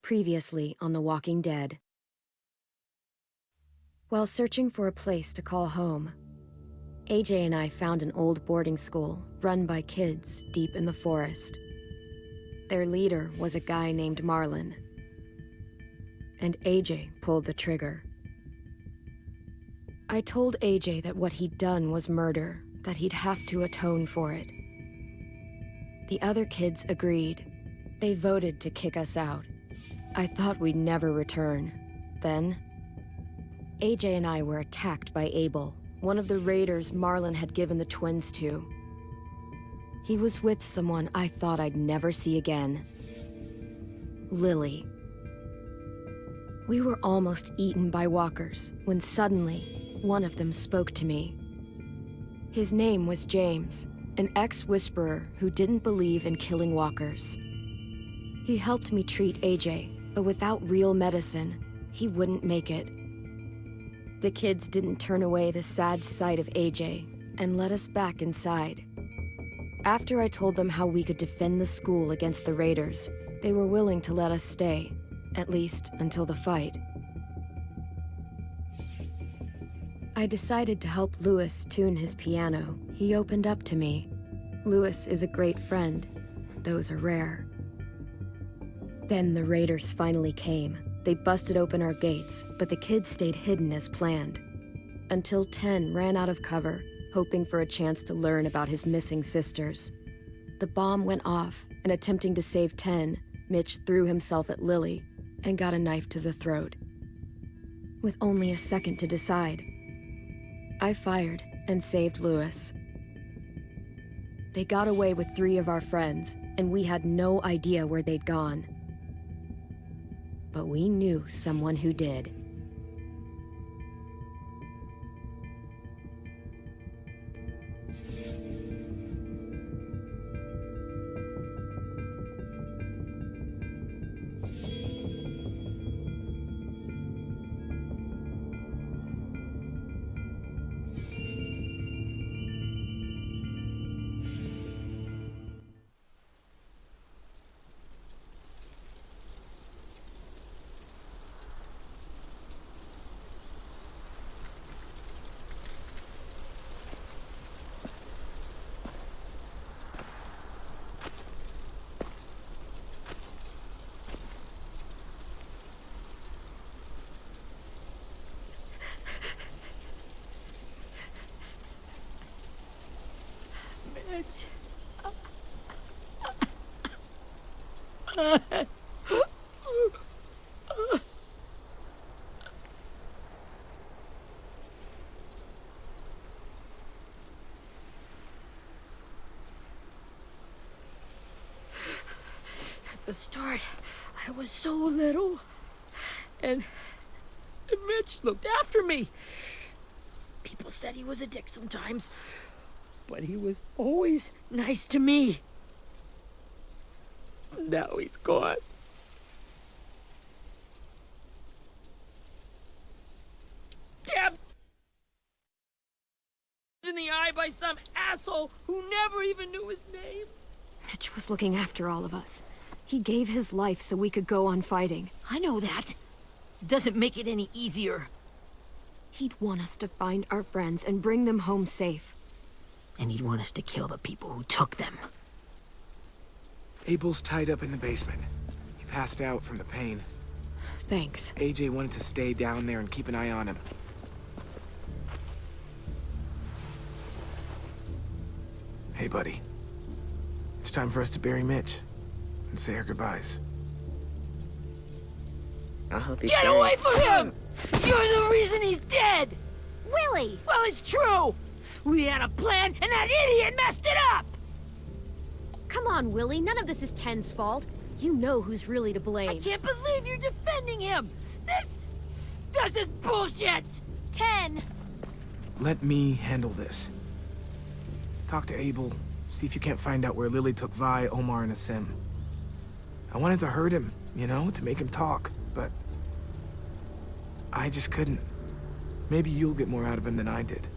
Previously on The Walking Dead. While searching for a place to call home, AJ and I found an old boarding school run by kids deep in the forest. Their leader was a guy named Marlon, and AJ pulled the trigger. I told AJ that what he'd done was murder, that he'd have to atone for it. The other kids agreed. They voted to kick us out. I thought we'd never return. Then, AJ and I were attacked by Abel, one of the raiders Marlon had given the twins to. He was with someone I thought I'd never see again. Lily. We were almost eaten by walkers when suddenly, one of them spoke to me. His name was James, an ex-whisperer who didn't believe in killing walkers. He helped me treat AJ, but without real medicine, he wouldn't make it. The kids didn't turn away the sad sight of AJ and let us back inside. After I told them how we could defend the school against the raiders, they were willing to let us stay, at least until the fight. I decided to help Louis tune his piano. He opened up to me. Louis is a great friend. Those are rare. Then the raiders finally came. They busted open our gates, but the kids stayed hidden as planned. Until 10 ran out of cover, hoping for a chance to learn about his missing sisters. The bomb went off, and attempting to save 10, Mitch threw himself at Lily and got a knife to the throat. With only a second to decide, I fired and saved Louis. They got away with 3 of our friends, and we had no idea where they'd gone. But we knew someone who did. At the start, I was so little, and Mitch looked after me. People said he was a dick sometimes, but he was always nice to me. Now he's gone. Stabbed in the eye by some asshole who never even knew his name. Mitch was looking after all of us. He gave his life so we could go on fighting. I know that. Doesn't make it any easier. He'd want us to find our friends and bring them home safe. And he'd want us to kill the people who took them. Abel's tied up in the basement. He passed out from the pain. Thanks. AJ wanted to stay down there and keep an eye on him. Hey, buddy. It's time for us to bury Mitch and say our goodbyes. I'll help you. Get away from him! You're the reason he's dead! Willie! Well, it's true! We had a plan, and that idiot messed it up! Come on, Willie. None of this is Ten's fault. You know who's really to blame. I can't believe you're defending him! This is bullshit! 10! Let me handle this. Talk to Abel. See if you can't find out where Lily took Vi, Omar, and Asim. I wanted to hurt him, you know, to make him talk, but I just couldn't. Maybe you'll get more out of him than I did.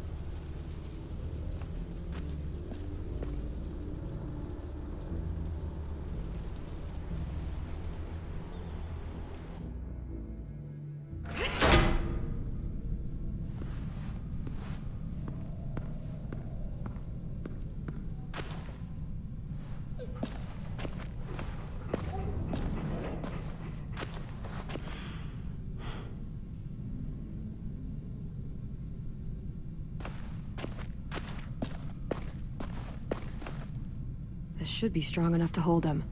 should be strong enough to hold him.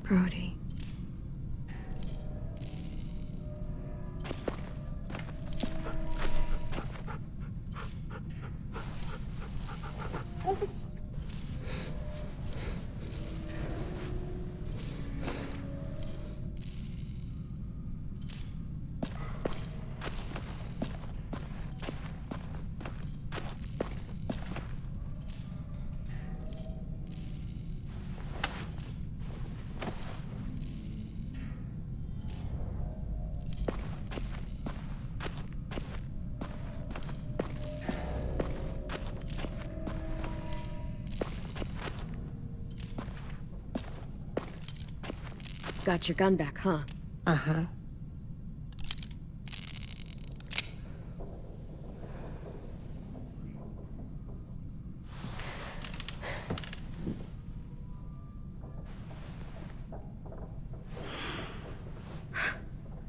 Brody. Got your gun back, huh? Uh-huh.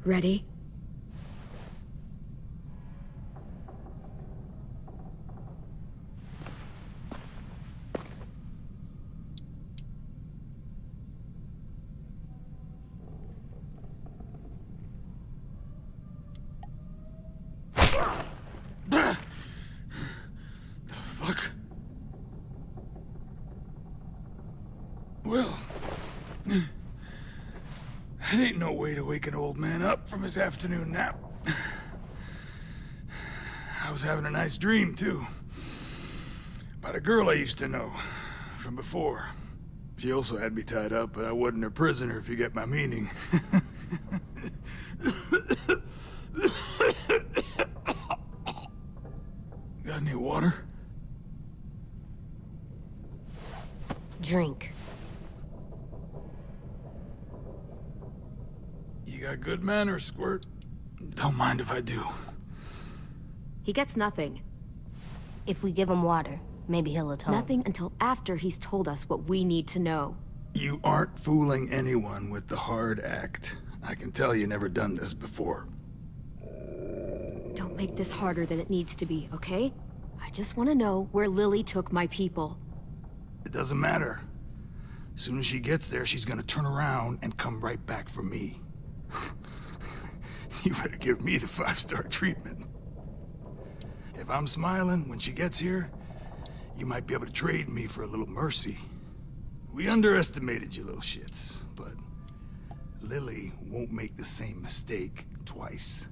Ready? Fuck. Well, that ain't no way to wake an old man up from his afternoon nap. I was having a nice dream, too. About a girl I used to know from before. She also had me tied up, but I wasn't her prisoner, if you get my meaning. Got any water? Drink. You got good manners, Squirt. Don't mind if I do. He gets nothing. If we give him water, maybe he'll atone. Nothing until after he's told us what we need to know. You aren't fooling anyone with the hard act. I can tell you never done this before. Don't make this harder than it needs to be, okay? I just want to know where Lily took my people. It doesn't matter. As soon as she gets there, she's gonna turn around and come right back for me. You better give me the 5-star treatment. If I'm smiling when she gets here, you might be able to trade me for a little mercy. We underestimated you little shits, but Lily won't make the same mistake twice.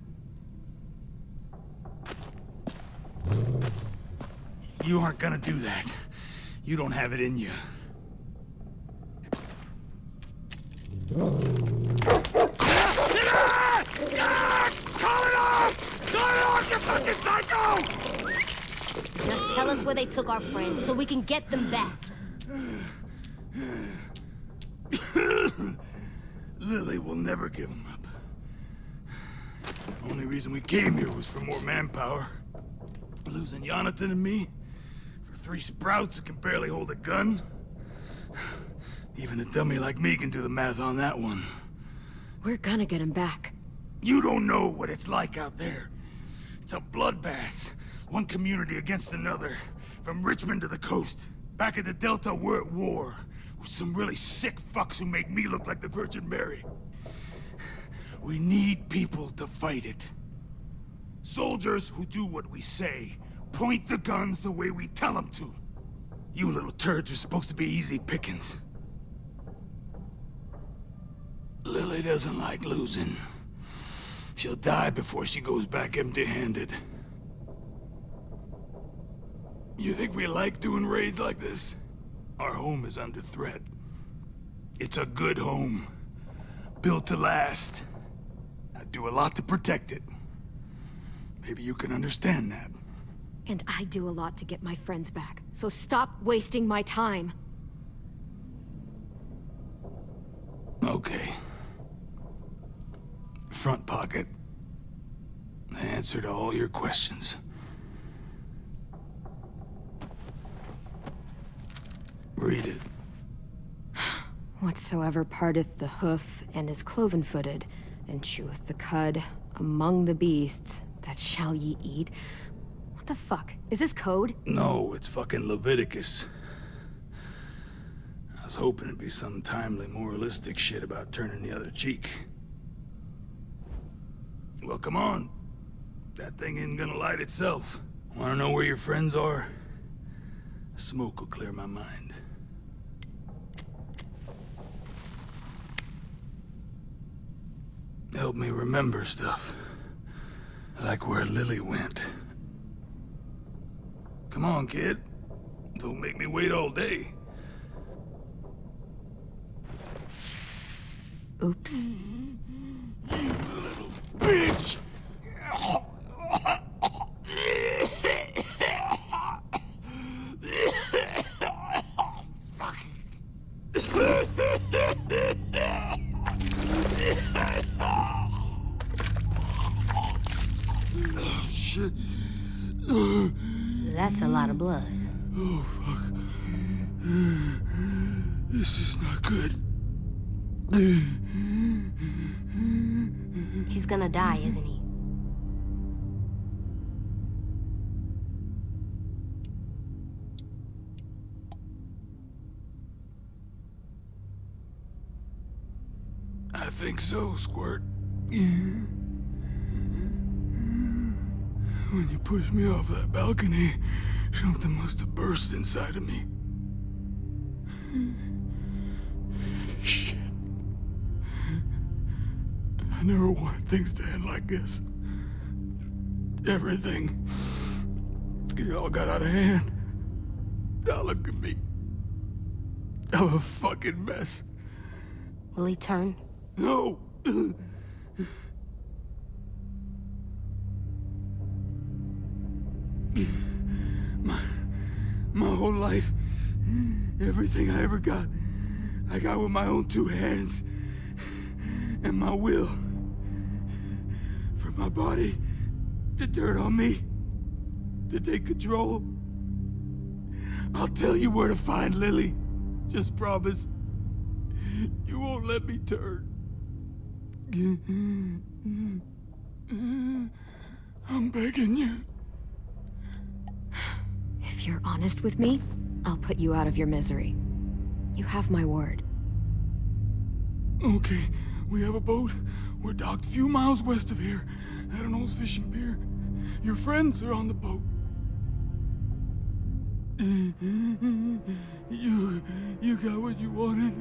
You aren't gonna do that. You don't have it in you. Call it off! Call it off, you fucking psycho! Just tell us where they took our friends so we can get them back. Lily will never give them up. Only reason we came here was for more manpower. Losing Jonathan and me for 3 sprouts that can barely hold a gun. Even a dummy like me can do the math on that one. We're gonna get him back. You don't know what it's like out there. It's a bloodbath. One community against another. From Richmond to the coast. Back at the Delta, we're at war. With some really sick fucks who make me look like the Virgin Mary. We need people to fight it. Soldiers who do what we say. Point the guns the way we tell them to. You little turds are supposed to be easy pickings. Lily doesn't like losing. She'll die before she goes back empty-handed. You think we like doing raids like this? Our home is under threat. It's a good home. Built to last. I'd do a lot to protect it. Maybe you can understand that. And I do a lot to get my friends back, so stop wasting my time. Okay. Front pocket. The answer to all your questions. Read it. Whatsoever parteth the hoof and is cloven-footed, and cheweth the cud among the beasts, that shall ye eat. What the fuck? Is this code? No, it's fucking Leviticus. I was hoping it'd be some timely, moralistic shit about turning the other cheek. Well, come on. That thing ain't gonna light itself. Wanna know where your friends are? Smoke will clear my mind. Help me remember stuff. Like where Lily went. Come on, kid. Don't make me wait all day. Oops. You little bitch! Shit. That's a lot of blood. Oh, fuck. This is not good. He's gonna die, isn't he? I think so, Squirt. When you pushed me off that balcony, something must have burst inside of me. Shit. I never wanted things to end like this. Everything. It all got out of hand. Now look at me. I'm a fucking mess. Will he turn? No! My whole life, everything I ever got, I got with my own two hands and my will. For my body to turn on me, to take control. I'll tell you where to find Lily. Just promise. You won't let me turn. I'm begging you. If you're honest with me, I'll put you out of your misery. You have my word. Okay, we have a boat. We're docked a few miles west of here, at an old fishing pier. Your friends are on the boat. You got what you wanted.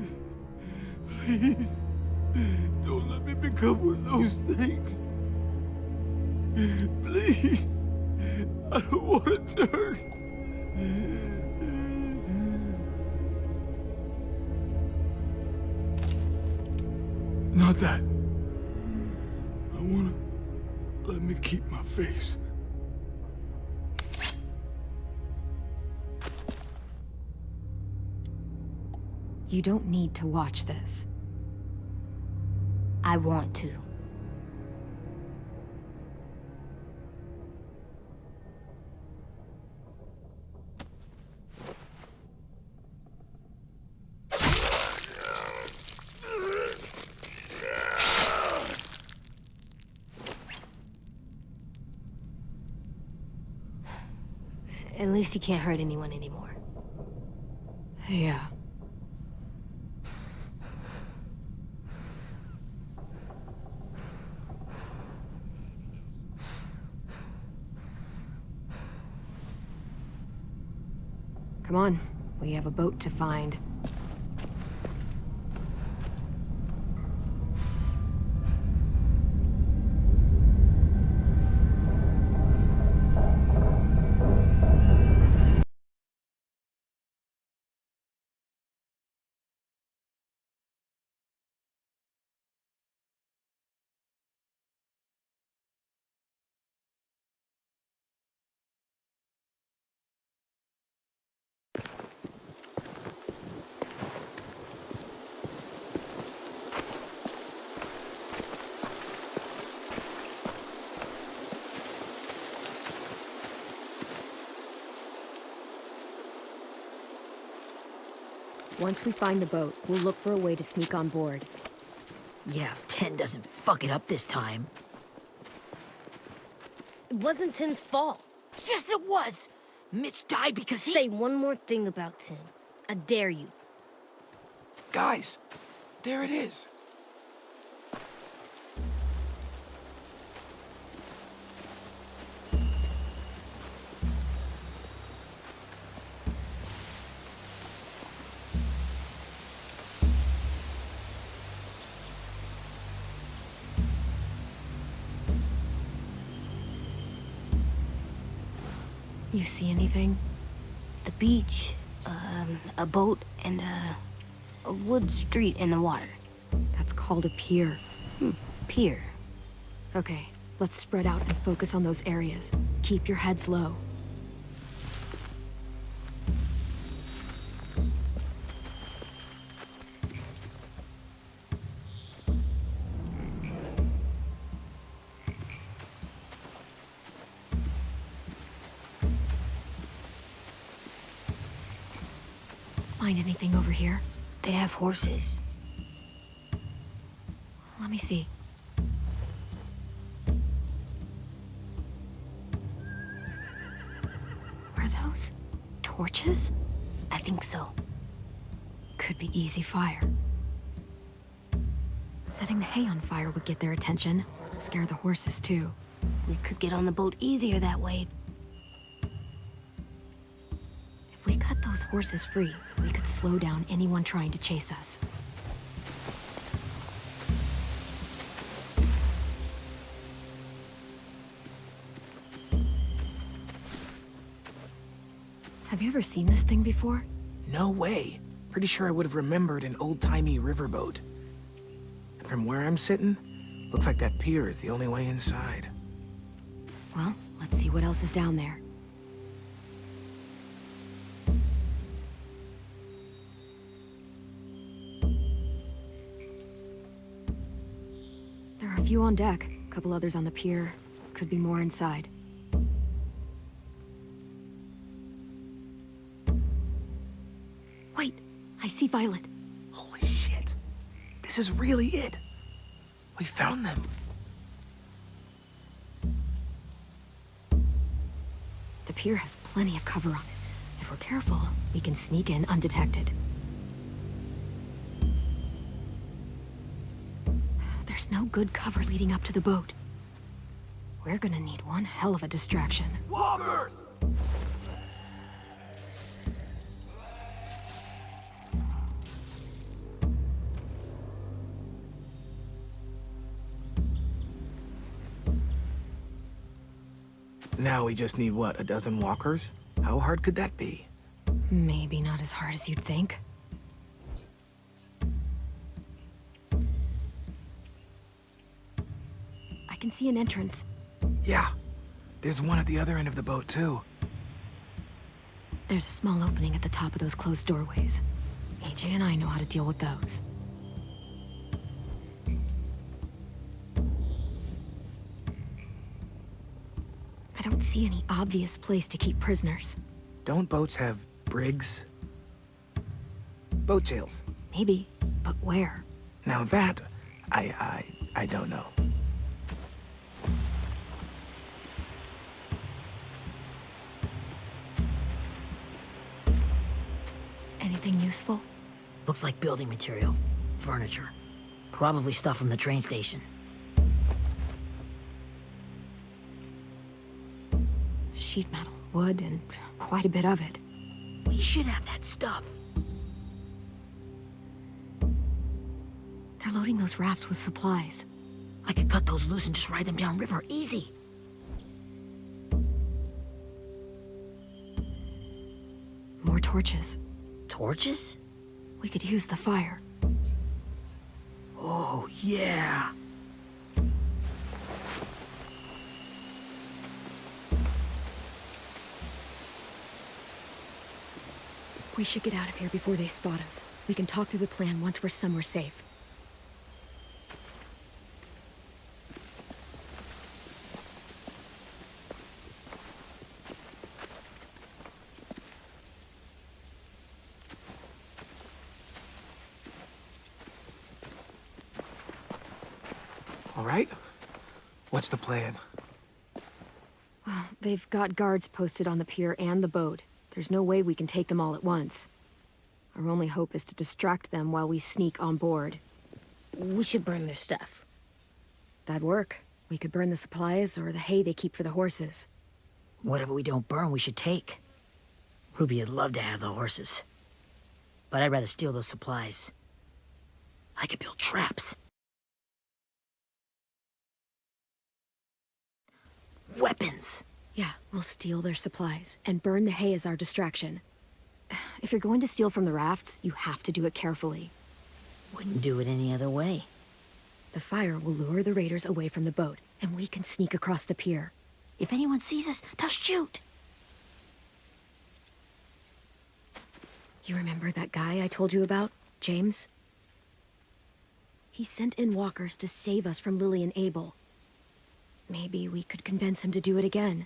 Please, don't let me become one of those things. Please, I don't want to turn. Not that. I wanna let me keep my face. You don't need to watch this. I want to. At least he can't hurt anyone anymore. Yeah. Come on, we have a boat to find. Once we find the boat, we'll look for a way to sneak on board. Yeah, if Ten doesn't fuck it up this time. It wasn't Tin's fault. Yes, it was! Mitch died because he... Say one more thing about Tin. I dare you. Guys, there it is. You see anything? The beach, a boat, and a wood street in the water. That's called a pier. Pier. Okay, let's spread out and focus on those areas. Keep your heads low. Find anything over here? They have horses. Let me see. Are those torches? I think so. Could be easy fire. Setting the hay on fire would get their attention. Scare the horses too. We could get on the boat easier that way. If we cut those horses free, we could slow down anyone trying to chase us. Have you ever seen this thing before? No way. Pretty sure I would have remembered an old-timey riverboat. And from where I'm sitting, looks like that pier is the only way inside. Well, let's see what else is down there. There are a few on deck, a couple others on the pier. Could be more inside. Wait, I see Violet. Holy shit. This is really it. We found them. The pier has plenty of cover on it. If we're careful, we can sneak in undetected. There's no good cover leading up to the boat. We're gonna need one hell of a distraction. Walkers! Now we just need, what, a dozen walkers? How hard could that be? Maybe not as hard as you'd think. I can see an entrance. Yeah. There's one at the other end of the boat, too. There's a small opening at the top of those closed doorways. AJ and I know how to deal with those. I don't see any obvious place to keep prisoners. Don't boats have brigs? Boat jails. Maybe, but where? Now that, I don't know. Anything useful? Looks like building material. Furniture. Probably stuff from the train station. Sheet metal, wood, and quite a bit of it. We should have that stuff. They're loading those rafts with supplies. I could cut those loose and just ride them downriver, easy. More torches. Torches? We could use the fire. Oh, yeah. We should get out of here before they spot us. We can talk through the plan once we're somewhere safe. All right? What's the plan? They've got guards posted on the pier and the boat. There's no way we can take them all at once. Our only hope is to distract them while we sneak on board. We should burn their stuff. That'd work. We could burn the supplies or the hay they keep for the horses. Whatever we don't burn, we should take. Ruby would love to have the horses. But I'd rather steal those supplies. I could build traps. Weapons! Yeah, we'll steal their supplies and burn the hay as our distraction. If you're going to steal from the rafts, you have to do it carefully. Wouldn't do it any other way. The fire will lure the raiders away from the boat, and we can sneak across the pier. If anyone sees us, they'll shoot. You remember that guy I told you about, James? He sent in walkers to save us from Lily and Abel. Maybe we could convince him to do it again.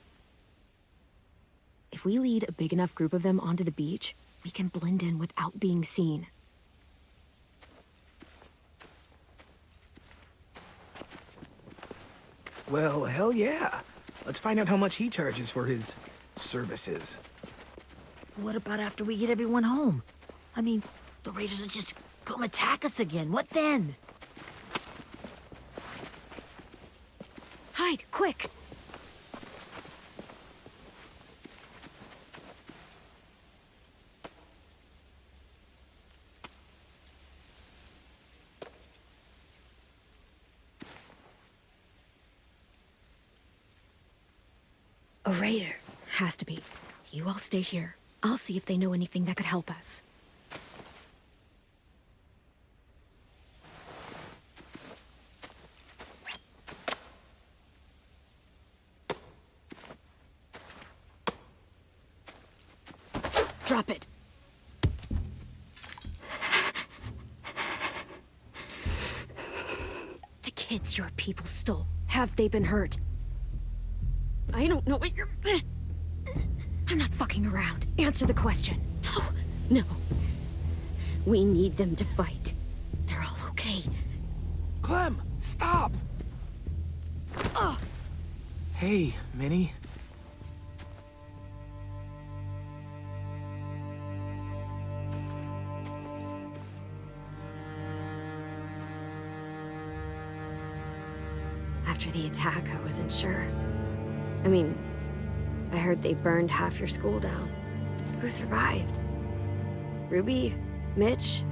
If we lead a big enough group of them onto the beach, we can blend in without being seen. Well, hell yeah. Let's find out how much he charges for his services. What about after we get everyone home? I mean, the raiders will just come attack us again. What then? Hide, quick! A raider. Has to be. You all stay here. I'll see if they know anything that could help us. Drop it. The kids your people stole. Have they been hurt? I don't know what you're... I'm not fucking around. Answer the question. No. We need them to fight. They're all okay. Clem, stop! Oh. Hey, Minnie. After the attack, I wasn't sure. I mean, I heard they burned half your school down. Who survived? Ruby? Mitch?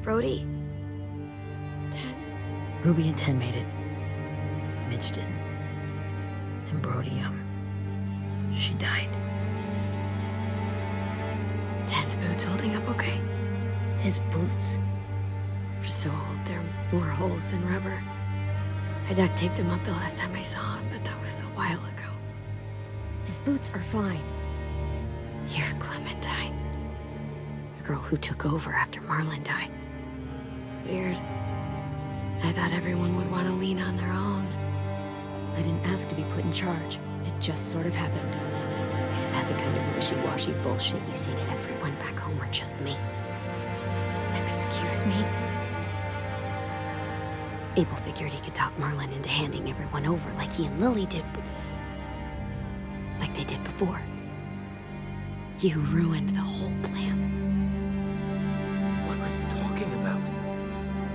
Brody? Ted? Ruby and Ten made it. Mitch didn't. And Brody, she died. Ted's boots holding up okay? His boots? They're so old, there are more holes than rubber. I duct taped him up the last time I saw him, but that was a while ago. His boots are fine. You're Clementine. The girl who took over after Marlon died. It's weird. I thought everyone would want to lean on their own. I didn't ask to be put in charge. It just sort of happened. Is that the kind of wishy-washy bullshit you say to everyone back home or just me? Excuse me? Abel figured he could talk Marlon into handing everyone over like he and Lily did, but... like they did before. You ruined the whole plan. What are you talking about?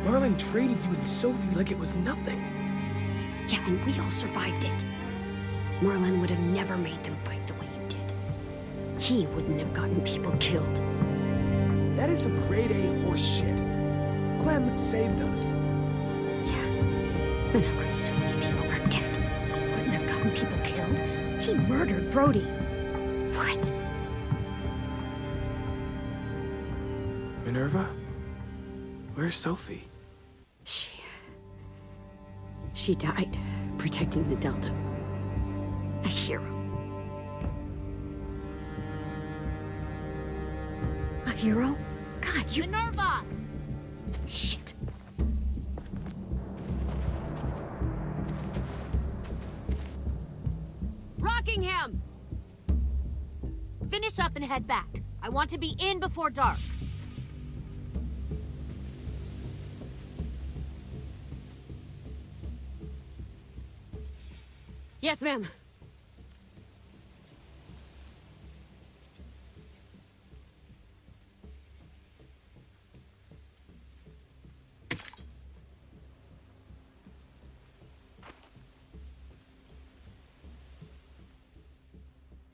Marlon traded you and Sophie like it was nothing. Yeah, and we all survived it. Marlon would have never made them fight the way you did. He wouldn't have gotten people killed. That is some grade A horse shit. Clem saved us. Yeah, and how come so many people are dead? He wouldn't have gotten people killed. He murdered Brody. What? Minerva? Where's Sophie? She died protecting the Delta. A hero. A hero? God, you... Minerva! Shit. Rockingham! Finish up and head back. I want to be in before dark. Yes, ma'am.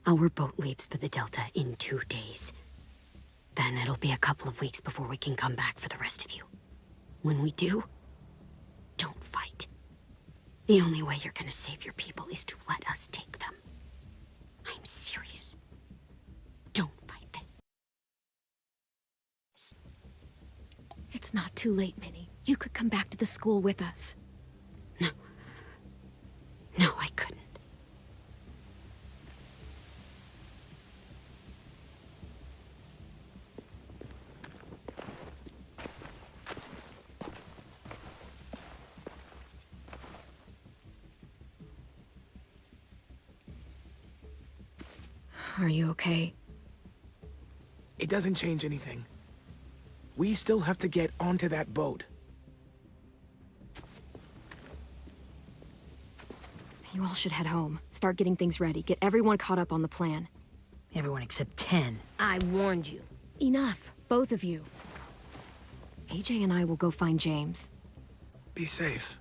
Our boat leaves for the Delta in 2 days. Then it'll be a couple of weeks before we can come back for the rest of you. When we do, don't fight. The only way you're gonna save your people is to let us take them. I'm serious. Don't fight them. It's not too late, Minnie. You could come back to the school with us. No. No, I couldn't. Are you okay? It doesn't change anything. We still have to get onto that boat. You all should head home. Start getting things ready. Get everyone caught up on the plan. Everyone except 10. I warned you. Enough, both of you. AJ and I will go find James. Be safe.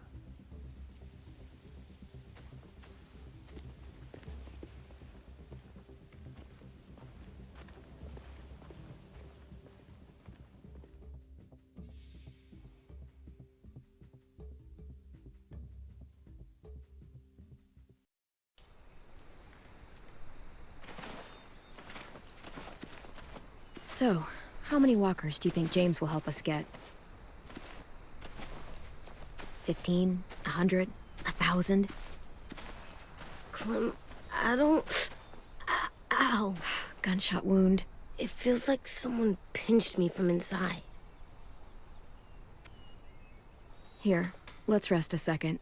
So, how many walkers do you think James will help us get? 15? 100? 1,000? Clem, I don't... Ow. Gunshot wound. It feels like someone pinched me from inside. Here, let's rest a second.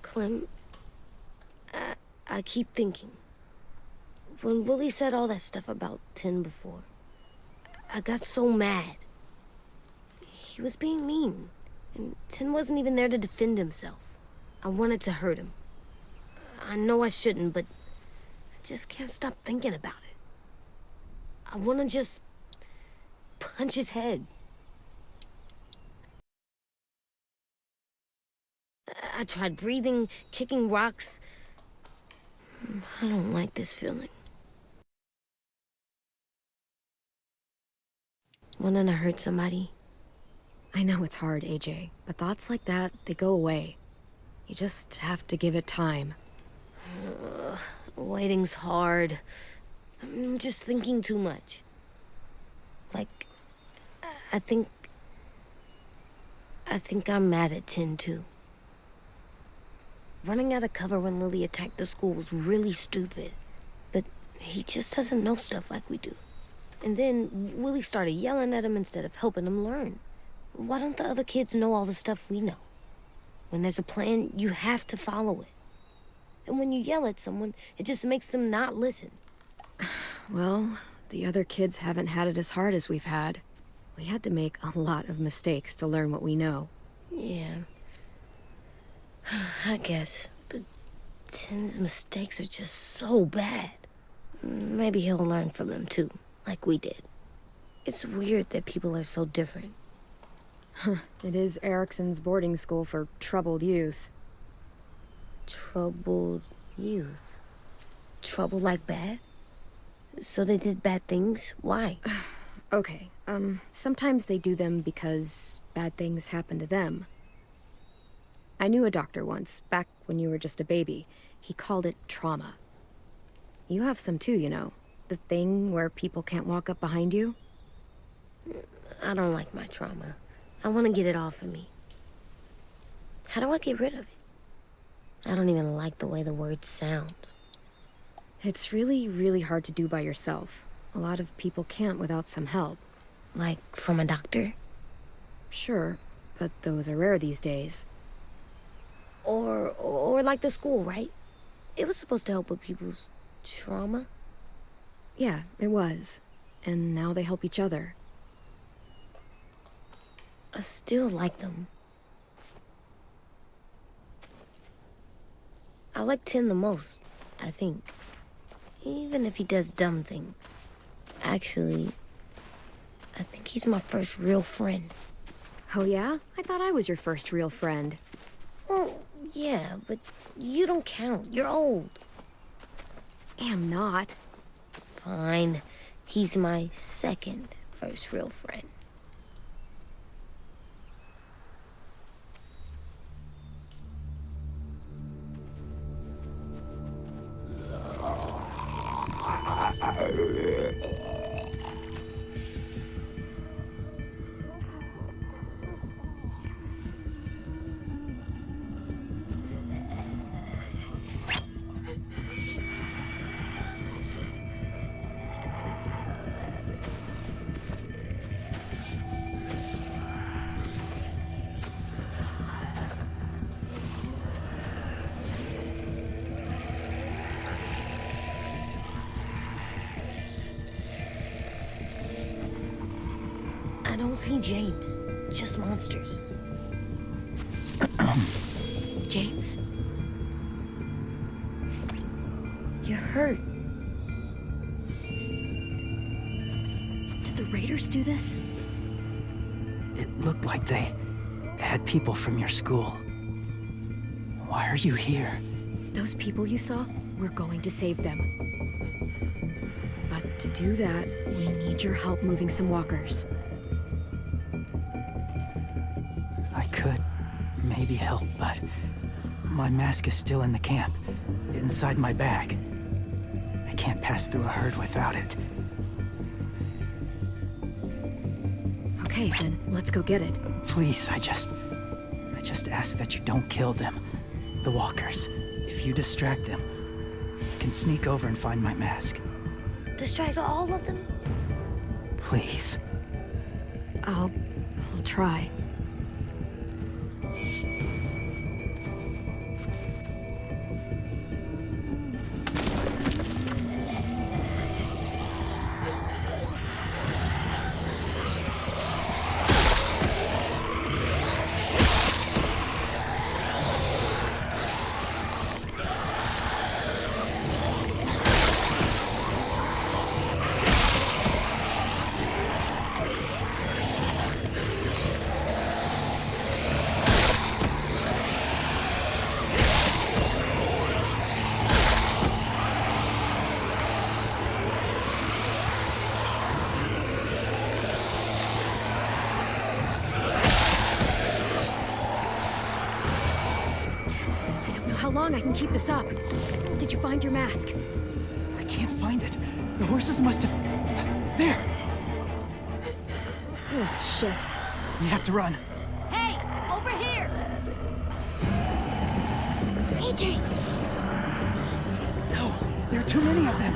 Clem, I keep thinking. When Willie said all that stuff about Tin before, I got so mad. He was being mean, and Tin wasn't even there to defend himself. I wanted to hurt him. I know I shouldn't, but I just can't stop thinking about it. I want to just punch his head. I tried breathing, kicking rocks. I don't like this feeling. Wanting to hurt somebody? I know it's hard, AJ, but thoughts like that, they go away. You just have to give it time. Waiting's hard. I'm just thinking too much. Like, I think I'm mad at Tin, too. Running out of cover when Lily attacked the school was really stupid. But he just doesn't know stuff like we do. And then Willie started yelling at him instead of helping him learn. Why don't the other kids know all the stuff we know? When there's a plan, you have to follow it. And when you yell at someone, it just makes them not listen. Well, the other kids haven't had it as hard as we've had. We had to make a lot of mistakes to learn what we know. Yeah. I guess. But Tin's mistakes are just so bad. Maybe he'll learn from them too, like we did. It's weird that people are so different. It is Erickson's boarding school for troubled youth. Troubled youth? Trouble like bad? So they did bad things? Why? Okay, sometimes they do them because bad things happen to them. I knew a doctor once, back when you were just a baby. He called it trauma. You have some too, you know. The thing where people can't walk up behind you. I don't like my trauma. I want to get it off of me. How do I get rid of it? I don't even like the way the word sounds. It's really, really hard to do by yourself. A lot of people can't without some help. Like from a doctor? Sure, but those are rare these days. Or like the school, right? It was supposed to help with people's trauma. Yeah, it was. And now they help each other. I still like them. I like Tin the most, I think. Even if he does dumb things. Actually, I think he's my first real friend. Oh yeah? I thought I was your first real friend. Well, yeah, but you don't count. You're old. Am not. Fine. He's my second first real friend. I don't see James, just monsters. James? You're hurt. Did the Raiders do this? It looked like they had people from your school. Why are you here? Those people you saw, we're going to save them. But to do that, we need your help moving some walkers. I could maybe help, but my mask is still in the camp, inside my bag. I can't pass through a herd without it. Okay, then let's go get it. Please, I just ask that you don't kill them. The walkers. If you distract them, I can sneak over and find my mask. Distract all of them? Please. I'll try. How long I can keep this up? Did you find your mask? I can't find it. The horses must have... There! Oh, shit. We have to run. Hey, over here! AJ! No, there are too many of them.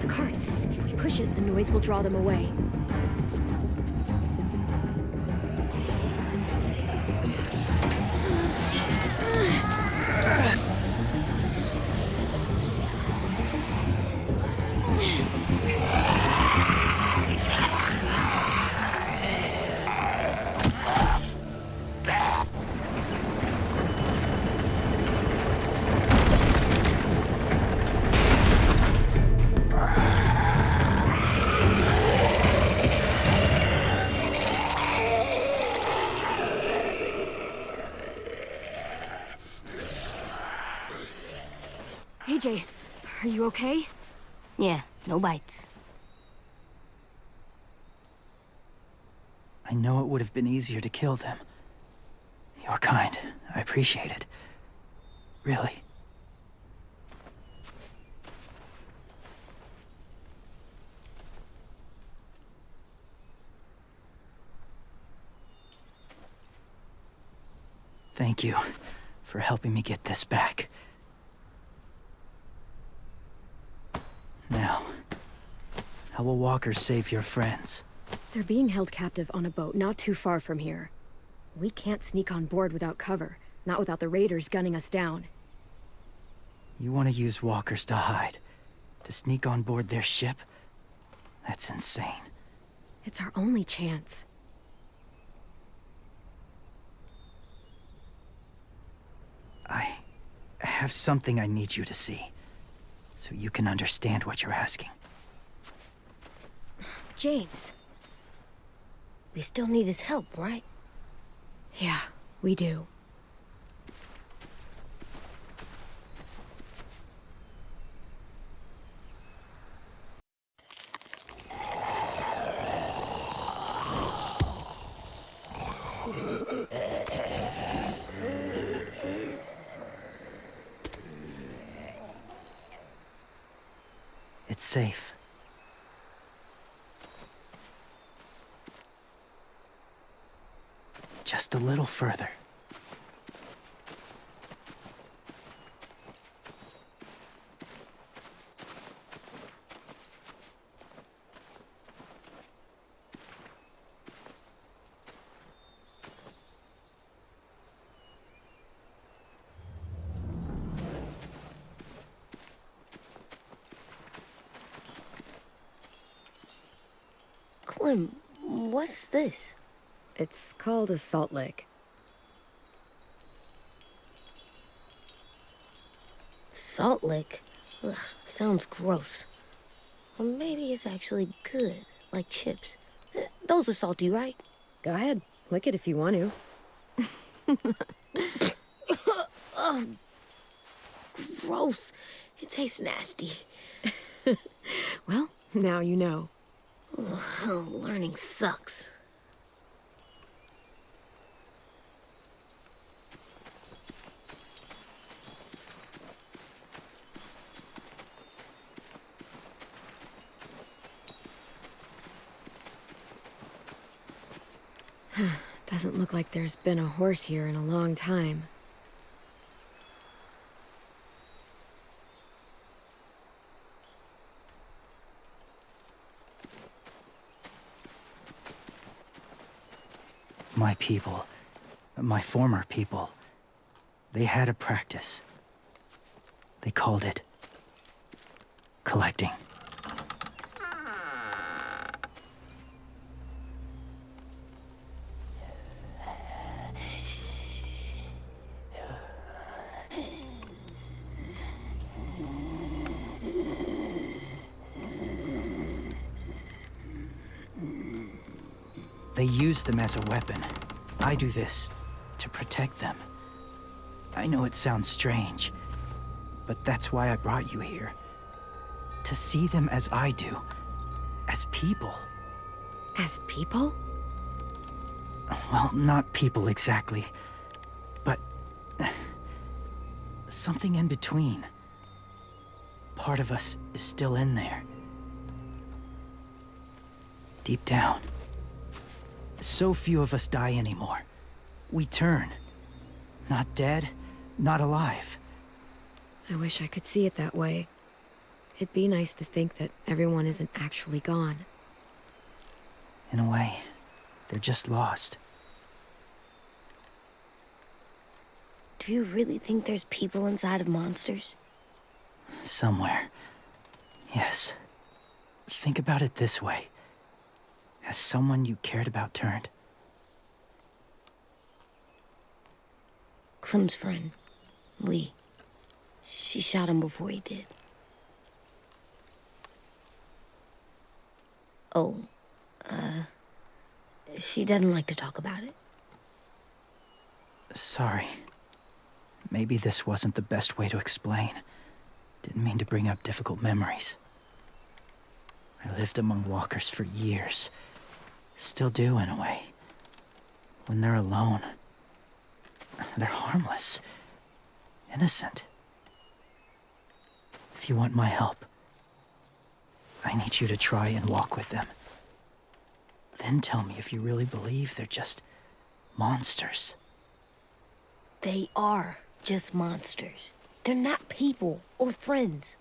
The cart. If we push it, the noise will draw them away. AJ, are you okay? Yeah, no bites. I know it would have been easier to kill them. You're kind. I appreciate it. Really. Thank you for helping me get this back. Now, how will walkers save your friends? They're being held captive on a boat not too far from here. We can't sneak on board without cover, not without the raiders gunning us down. You want to use walkers to hide. To sneak on board their ship? That's insane. It's our only chance. I have something I need you to see, so you can understand what you're asking. James. We still need his help, right? Yeah, we do. It's safe. Just a little further. Clem, what's this? It's called a salt lick. Salt lick? Ugh, sounds gross. Or maybe it's actually good, like chips. Those are salty, right? Go ahead, lick it if you want to. Ugh, gross. It tastes nasty. Well, now you know. Ugh, learning sucks. Doesn't look like there's been a horse here in a long time. My people, my former people, they had a practice. They called it collecting. They use them as a weapon. I do this to protect them. I know it sounds strange, but that's why I brought you here. To see them as I do, as people. As people? Well, not people exactly, but something in between. Part of us is still in there. Deep down. So few of us die anymore. We turn. Not dead, not alive. I wish I could see it that way. It'd be nice to think that everyone isn't actually gone. In a way, they're just lost. Do you really think there's people inside of monsters? Somewhere. Yes. Think about it this way. Has someone you cared about turned? Clem's friend, Lee. She shot him before he did. Oh, she doesn't like to talk about it. Sorry. Maybe this wasn't the best way to explain. Didn't mean to bring up difficult memories. I lived among walkers for years. Still do, in a way. When they're alone, they're harmless. Innocent. If you want my help, I need you to try and walk with them. Then tell me if you really believe they're just monsters. They are just monsters. They're not people or friends.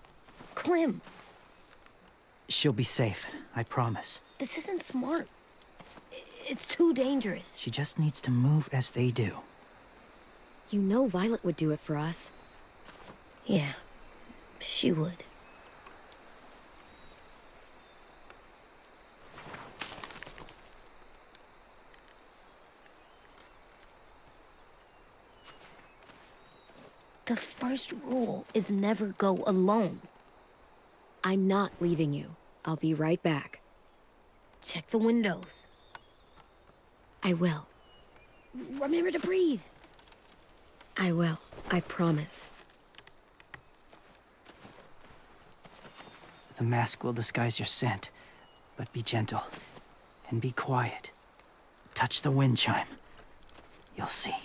Clem, She'll be safe, I promise. this isn't smart. It's too dangerous. She just needs to move as they do. You know Violet would do it for us. Yeah, she would. The first rule is never go alone. I'm not leaving you. I'll be right back. Check the windows. I will. Remember to breathe. I will. I promise. The mask will disguise your scent, but be gentle and be quiet. Touch the wind chime. You'll see.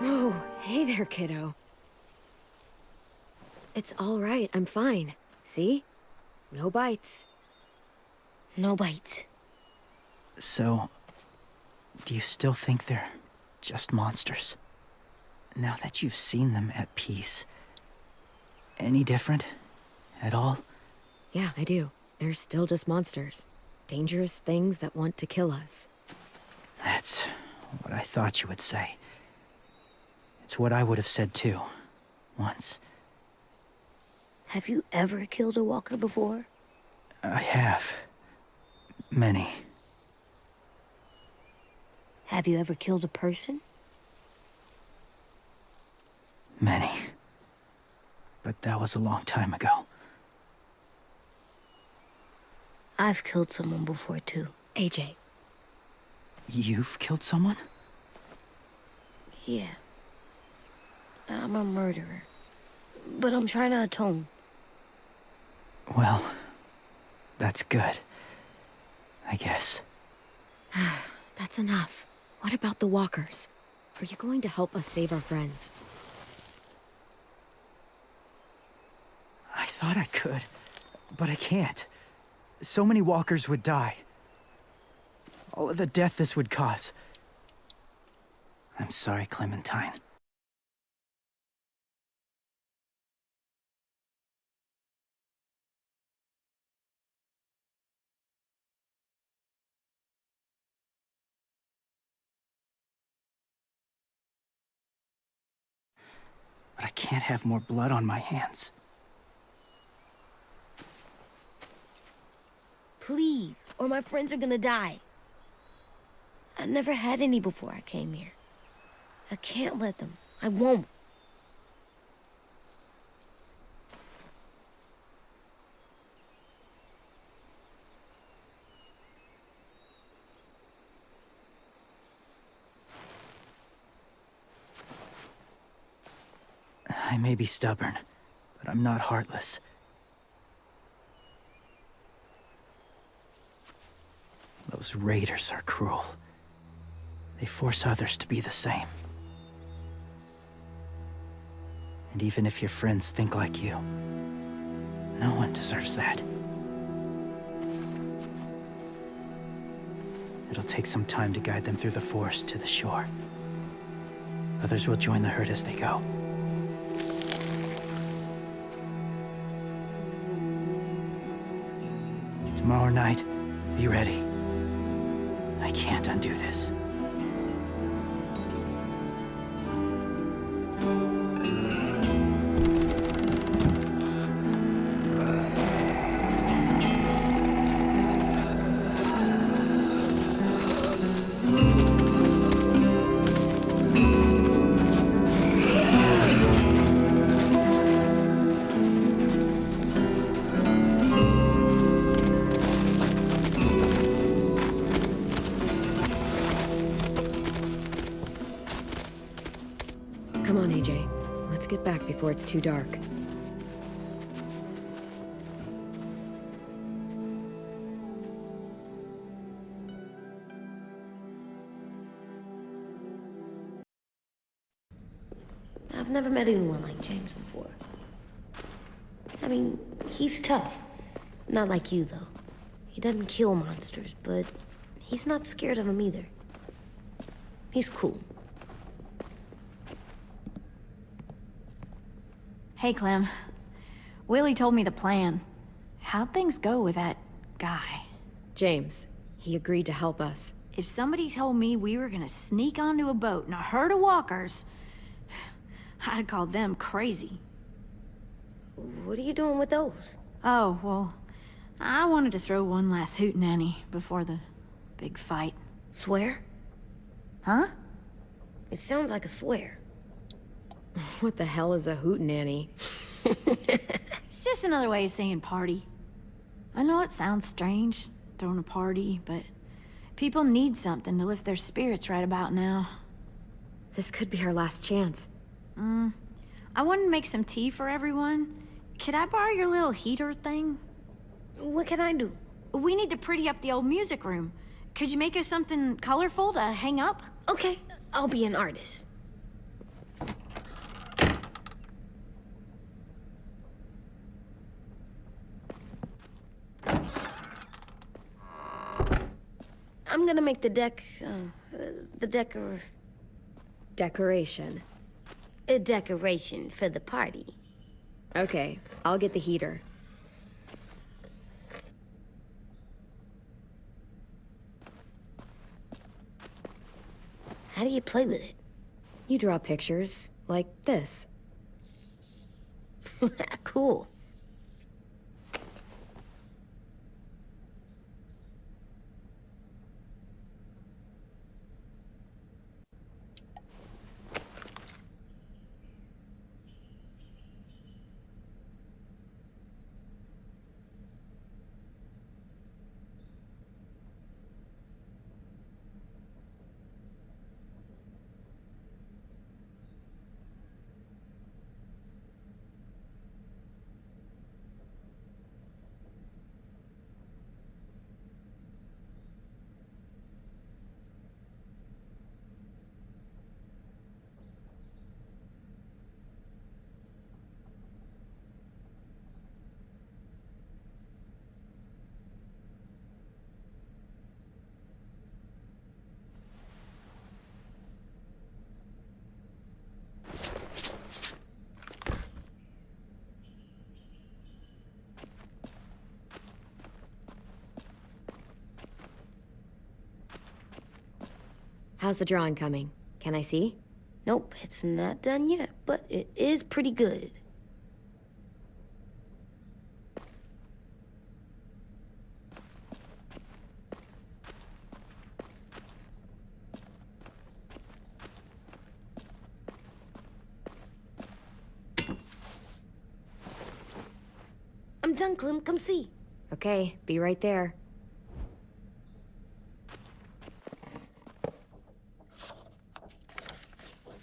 Whoa, hey there, kiddo. It's all right, I'm fine. See? No bites. No bites. So, do you still think they're just monsters? Now that you've seen them at peace, any different at all? Yeah, I do. They're still just monsters. Dangerous things that want to kill us. That's what I thought you would say. It's what I would have said too, once. Have you ever killed a walker before? I have. Many. Have you ever killed a person? Many. But that was a long time ago. I've killed someone before too. AJ. You've killed someone? Yeah. I'm a murderer. But I'm trying to atone. Well, that's good. I guess. That's enough. What about the walkers? Are you going to help us save our friends? I thought I could, but I can't. So many walkers would die. All of the death this would cause. I'm sorry, Clementine. But I can't have more blood on my hands. Please, or my friends are gonna die. I never had any before I came here. I can't let them. I won't. I may be stubborn, but I'm not heartless. Those raiders are cruel. They force others to be the same. And even if your friends think like you, no one deserves that. It'll take some time to guide them through the forest to the shore. Others will join the herd as they go. Tomorrow night, be ready. I can't undo this. Come on, AJ. Let's get back before it's too dark. I've never met anyone like James before. I mean, he's tough. Not like you, though. He doesn't kill monsters, but he's not scared of them either. He's cool. Hey, Clem. Willie told me the plan. How'd things go with that guy? James, he agreed to help us. If somebody told me we were gonna sneak onto a boat in a herd of walkers, I'd call them crazy. What are you doing with those? Oh, well, I wanted to throw one last hootenanny before the big fight. Swear? Huh? It sounds like a swear. What the hell is a hootenanny? It's just another way of saying party. I know it sounds strange, throwing a party, but people need something to lift their spirits right about now. This could be our last chance. I wanted to make some tea for everyone. Could I borrow your little heater thing? What can I do? We need to pretty up the old music room. Could you make us something colorful to hang up? Okay, I'll be an artist. I'm gonna make the Decoration. a decoration for the party. Okay, I'll get the heater. How do you play with it? You draw pictures, like this. Cool. How's the drawing coming? Can I see? Nope, it's not done yet, but it is pretty good. done, Clem. Come see. Okay, be right there.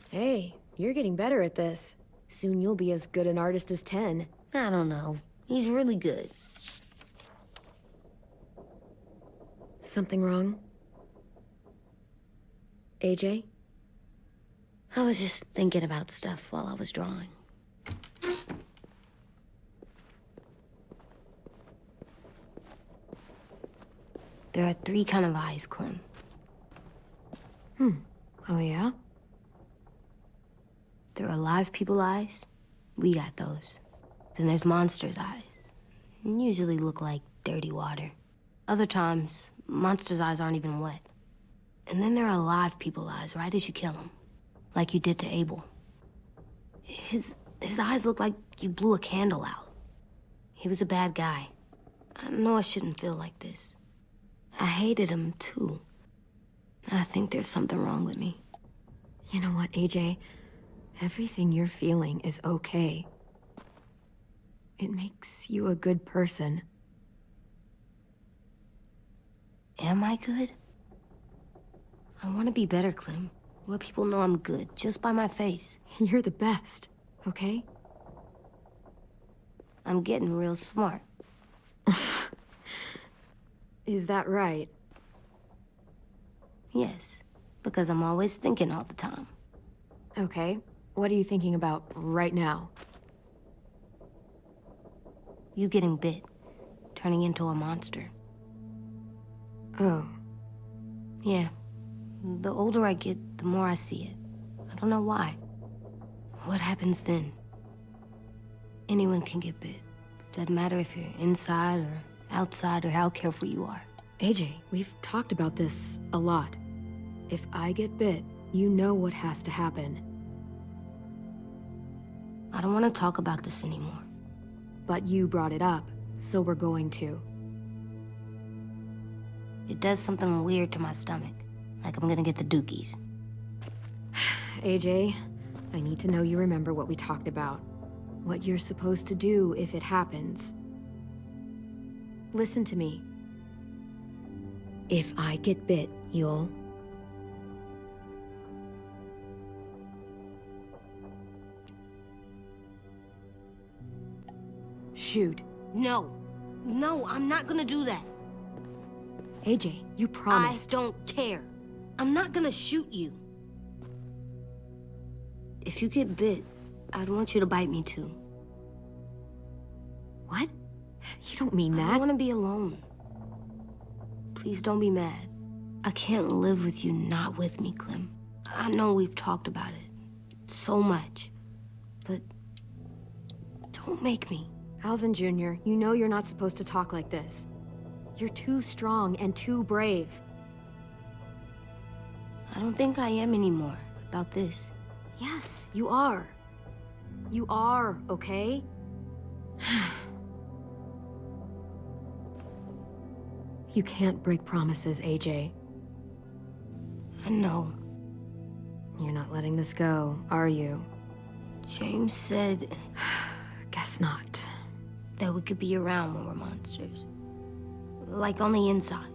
Hey, you're getting better at this. Soon you'll be as good an artist as 10. I don't know. He's really good. Something wrong? AJ? I was just thinking about stuff while I was drawing. There are 3 kind of eyes, Clem. Oh yeah? There are live people eyes. We got those. Then there's monsters' eyes. Usually look like dirty water. Other times, monsters' eyes aren't even wet. And then there are live people eyes right as you kill them. Like you did to Abel. His eyes look like you blew a candle out. He was a bad guy. I know I shouldn't feel like this. I hated him, too. I think there's something wrong with me. You know what, AJ? Everything you're feeling is okay. It makes you a good person. Am I good? I want to be better, Clem. Let people know I'm good, just by my face. You're the best, okay? I'm getting real smart. Is that right? Yes, because I'm always thinking all the time. Okay. What are you thinking about right now? You getting bit, turning into a monster. Oh. Yeah. The older I get, the more I see it. I don't know why. What happens then? Anyone can get bit. Doesn't matter if you're inside or outside or how careful you are. AJ, we've talked about this a lot. If I get bit, you know what has to happen. I don't want to talk about this anymore. But you brought it up, so we're going to. It does something weird to my stomach. Like I'm gonna get the dookies. AJ, I need to know you remember what we talked about. What you're supposed to do if it happens. Listen to me. If I get bit, you'll... shoot. No. No, I'm not gonna do that. AJ, you promised. I don't care. I'm not gonna shoot you. If you get bit, I'd want you to bite me too. What? You don't mean I that. don't want to be alone. Please don't be mad. I can't live with you not with me, Clem. I know we've talked about it so much, but don't make me. Alvin Jr., you know you're not supposed to talk like this. You're too strong and too brave. I don't think I am anymore about this. Yes, you are. You are, okay? You can't break promises, AJ. I know. You're not letting this go, are you? James said Guess not. that we could be around when we're monsters. Like on the inside.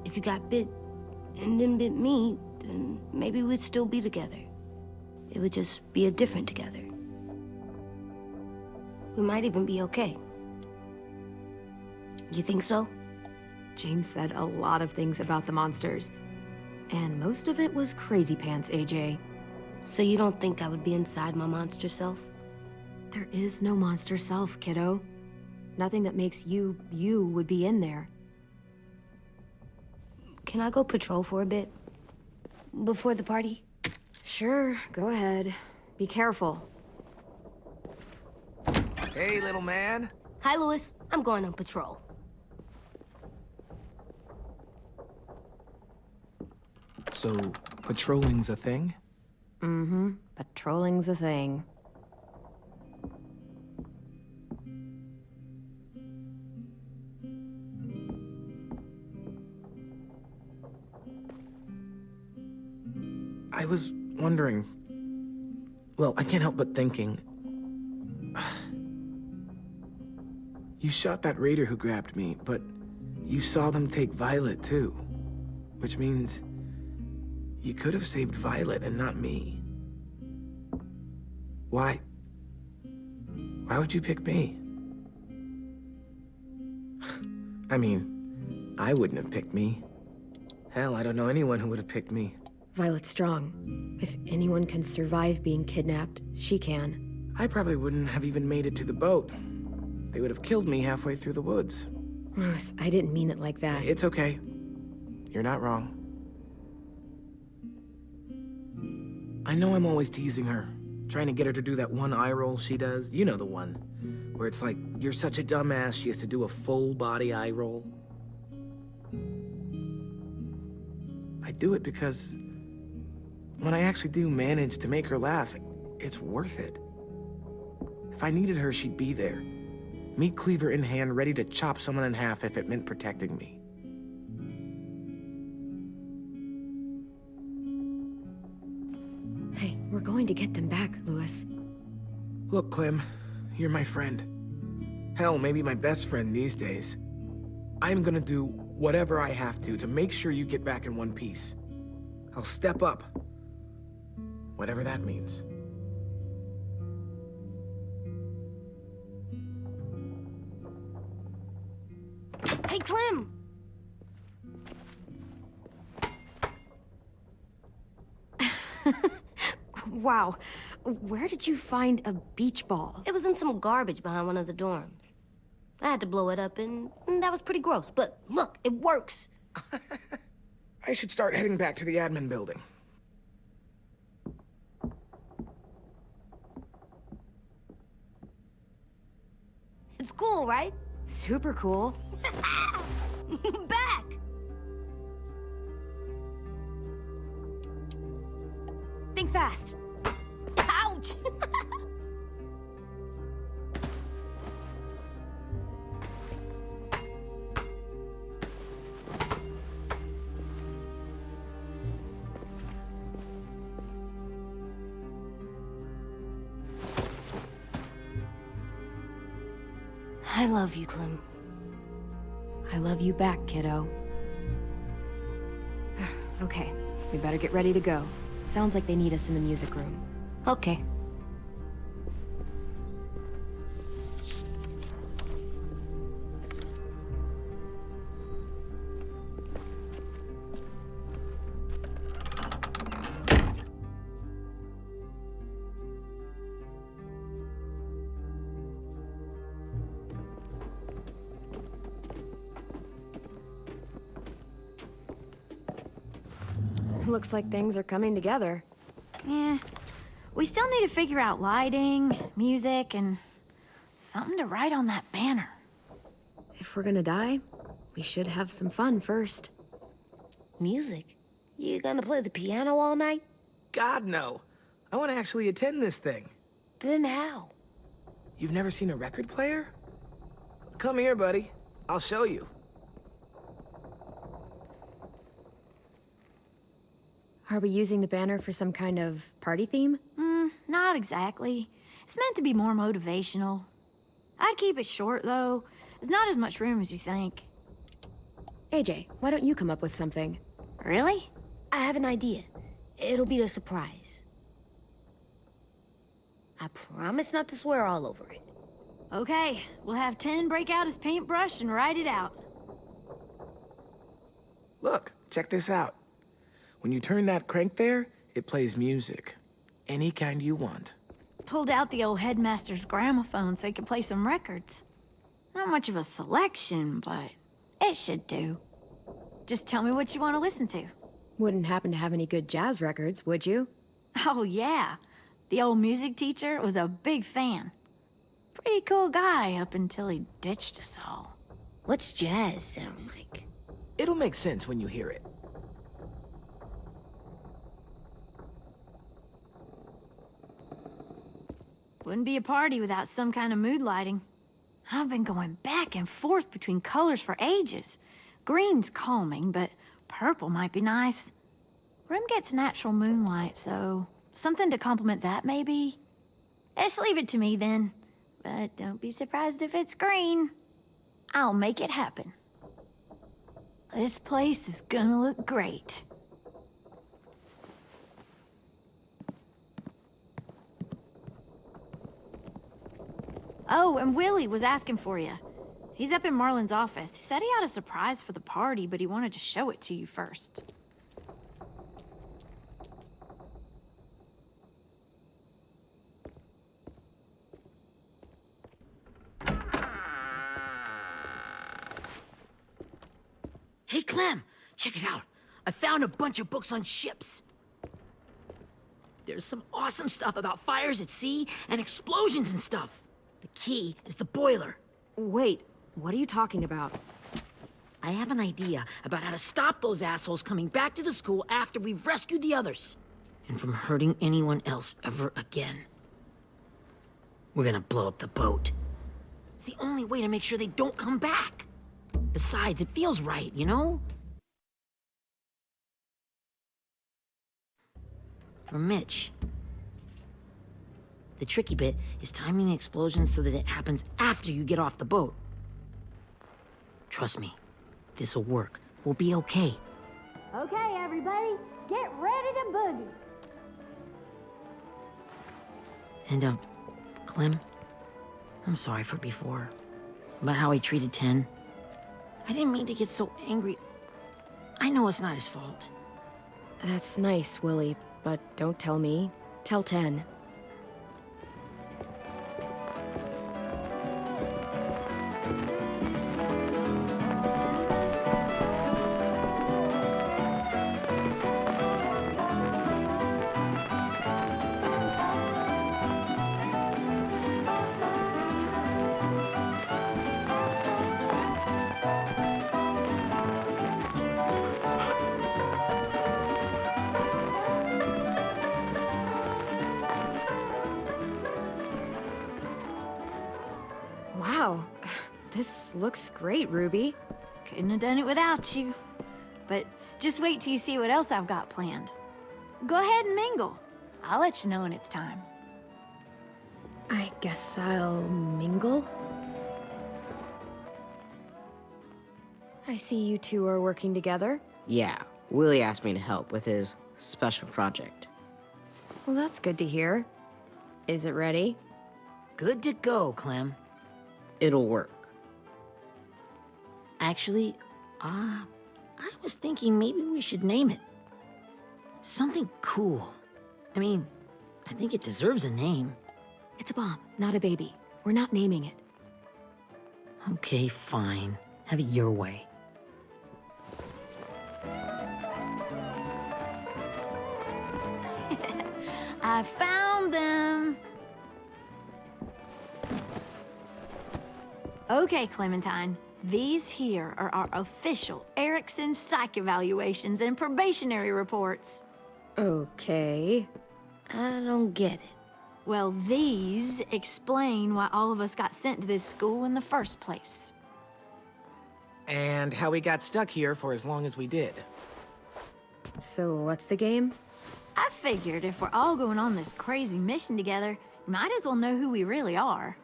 If you got bit and then bit me, then maybe we'd still be together. It would just be a different together. We might even be okay. You think so? James said a lot of things about the monsters. And most of it was crazy pants, AJ. So you don't think I would be inside my monster self? There is no monster self, kiddo. Nothing that makes you, you would be in there. Can I go patrol for a bit? Before the party? Sure, go ahead. Be careful. Hey, little man. Hi, Louis. I'm going on patrol. So, patrolling's a thing? Mm-hmm. Patrolling's a thing. I was wondering... Well, I can't help but thinking... You shot that raider who grabbed me, but you saw them take Violet too. Which means you could have saved Violet and not me. Why? Why would you pick me? I mean, I wouldn't have picked me. Hell, I don't know anyone who would have picked me. Violet's strong. If anyone can survive being kidnapped, she can. I probably wouldn't have even made it to the boat. They would have killed me halfway through the woods. Louis, I didn't mean it like that. It's okay. You're not wrong. I know I'm always teasing her, trying to get her to do that one eye roll she does. You know the one, where it's like, you're such a dumbass, she has to do a full body eye roll. I do it because when I actually do manage to make her laugh, it's worth it. If I needed her, she'd be there. Meat cleaver in hand, ready to chop someone in half if it meant protecting me. Hey, we're going to get them back, Louis. Look, Clem, you're my friend. Hell, maybe my best friend these days. I'm gonna do whatever I have to make sure you get back in one piece. I'll step up. Whatever that means. Hey, Clem! Wow, where did you find a beach ball? It was in some garbage behind one of the dorms. I had to blow it up, and that was pretty gross. But look, it works. I should start heading back to the admin building. It's cool, right? Super cool. Back! Think fast. Ouch! I love you, Clem. I love you back, kiddo. Okay, we better get ready to go. Sounds like they need us in the music room. Okay. Looks like things are coming together. Yeah. We still need to figure out lighting, music, and something to write on that banner. If we're gonna die, we should have some fun first. Music? You gonna play the piano all night? God, no. I want to actually attend this thing. Then how? You've never seen a record player? Come here, buddy. I'll show you. Are we using the banner for some kind of party theme? Not exactly. It's meant to be more motivational. I'd keep it short, though. There's not as much room as you think. AJ, why don't you come up with something? Really? I have an idea. It'll be a surprise. I promise not to swear all over it. Okay, we'll have 10 break out his paintbrush and write it out. Look, check this out. When you turn that crank there, it plays music. Any kind you want. Pulled out the old headmaster's gramophone so he could play some records. Not much of a selection, but it should do. Just tell me what you want to listen to. Wouldn't happen to have any good jazz records, would you? Oh, yeah. The old music teacher was a big fan. Pretty cool guy up until he ditched us all. What's jazz sound like? It'll make sense when you hear it. Wouldn't be a party without some kind of mood lighting. I've been going back and forth between colors for ages. Green's calming, but purple might be nice. Room gets natural moonlight, so something to complement that, maybe? Just leave it to me, then. But don't be surprised if it's green. I'll make it happen. This place is gonna look great. Oh, and Willie was asking for you. He's up in Marlin's office. He said he had a surprise for the party, but he wanted to show it to you first. Hey, Clem, check it out. I found a bunch of books on ships. There's some awesome stuff about fires at sea and explosions and stuff. The key is the boiler. Wait, what are you talking about? I have an idea about how to stop those assholes coming back to the school after we've rescued the others. And from hurting anyone else ever again. We're gonna blow up the boat. It's the only way to make sure they don't come back. Besides, it feels right, you know? For Mitch. The tricky bit is timing the explosion so that it happens after you get off the boat. Trust me, this'll work. We'll be okay. Okay, everybody, get ready to boogie. And, Clem, I'm sorry for before. About how he treated Ten. I didn't mean to get so angry. I know it's not his fault. That's nice, Willie, but don't tell me. Tell Ten. Wow, this looks great, Ruby. Couldn't have done it without you. But just wait till you see what else I've got planned. Go ahead and mingle. I'll let you know when it's time. I guess I'll mingle? I see you two are working together. Yeah, Willie asked me to help with his special project. Well, that's good to hear. Is it ready? Good to go, Clem. It'll work. Actually, I was thinking maybe we should name it. Something cool. I mean, I think it deserves a name. It's a bomb, not a baby. We're not naming it. Okay, fine. Have it your way. I found them. Okay, Clementine. These here are our official Erickson psych evaluations and probationary reports. Okay. I don't get it. Well, these explain why all of us got sent to this school in the first place. And how we got stuck here for as long as we did. So what's the game? I figured if we're all going on this crazy mission together, you might as well know who we really are.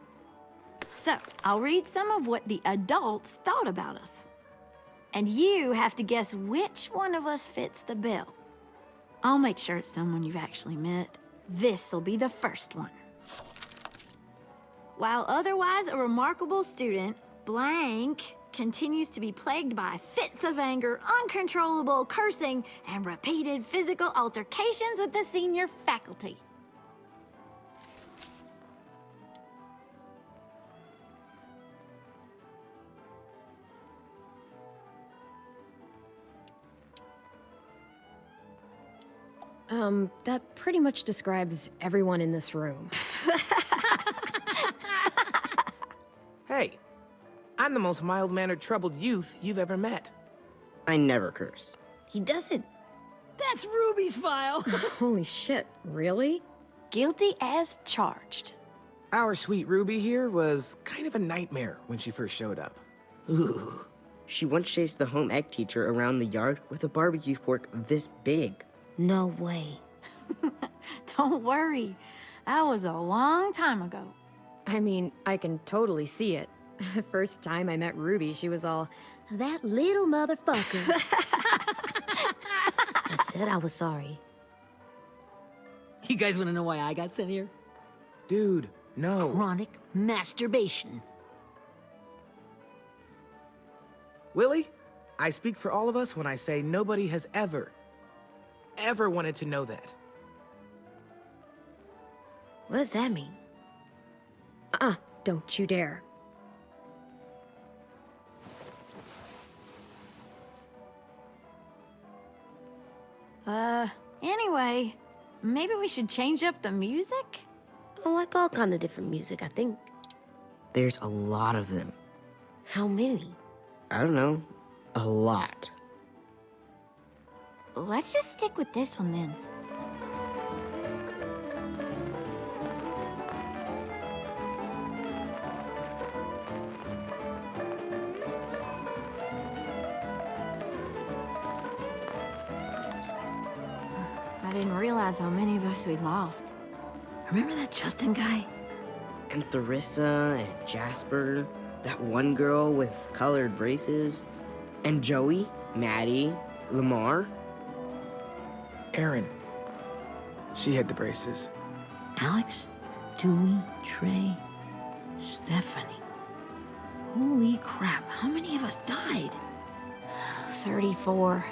So, I'll read some of what the adults thought about us. And you have to guess which one of us fits the bill. I'll make sure it's someone you've actually met. This'll be the first one. While otherwise a remarkable student, blank continues to be plagued by fits of anger, uncontrollable cursing, and repeated physical altercations with the senior faculty. That pretty much describes everyone in this room. Hey, I'm the most mild-mannered troubled youth you've ever met. I never curse. He doesn't. That's Ruby's file. Holy shit, really? Guilty as charged. Our sweet Ruby here was kind of a nightmare when she first showed up. Ooh. She once chased the home ec teacher around the yard with a barbecue fork this big. No way. Don't worry. That was a long time ago. I mean, I can totally see it. The first time I met Ruby, she was all, That little motherfucker. I said I was sorry. You guys want to know why I got sent here? Dude, no. Chronic masturbation. Willie, I speak for all of us when I say nobody has ever wanted to know that. What does that mean? Don't you dare. Anyway, maybe we should change up the music? I like all kind of different music, I think. There's a lot of them. How many? I don't know. A lot. Let's just stick with this one then. I didn't realize how many of us we'd lost. Remember that Justin guy? And Theresa and Jasper. That one girl with colored braces. And Joey, Maddie, Lamar. Erin. She had the braces. Alex, Dewey, Trey, Stephanie. Holy crap, how many of us died? 34.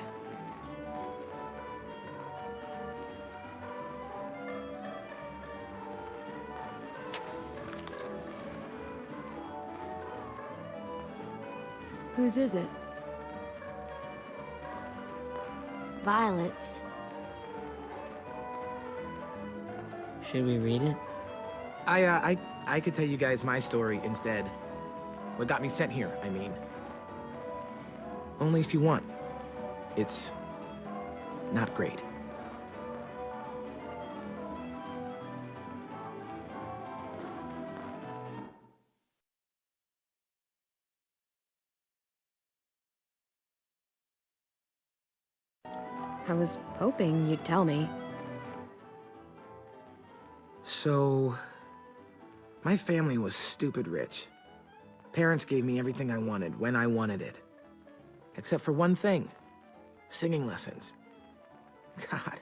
Whose is it? Violet's. Should we read it? I could tell you guys my story instead. What got me sent here, I mean. Only if you want. It's not great. I was hoping you'd tell me. So, my family was stupid rich. Parents gave me everything I wanted when I wanted it. Except for one thing, singing lessons. God,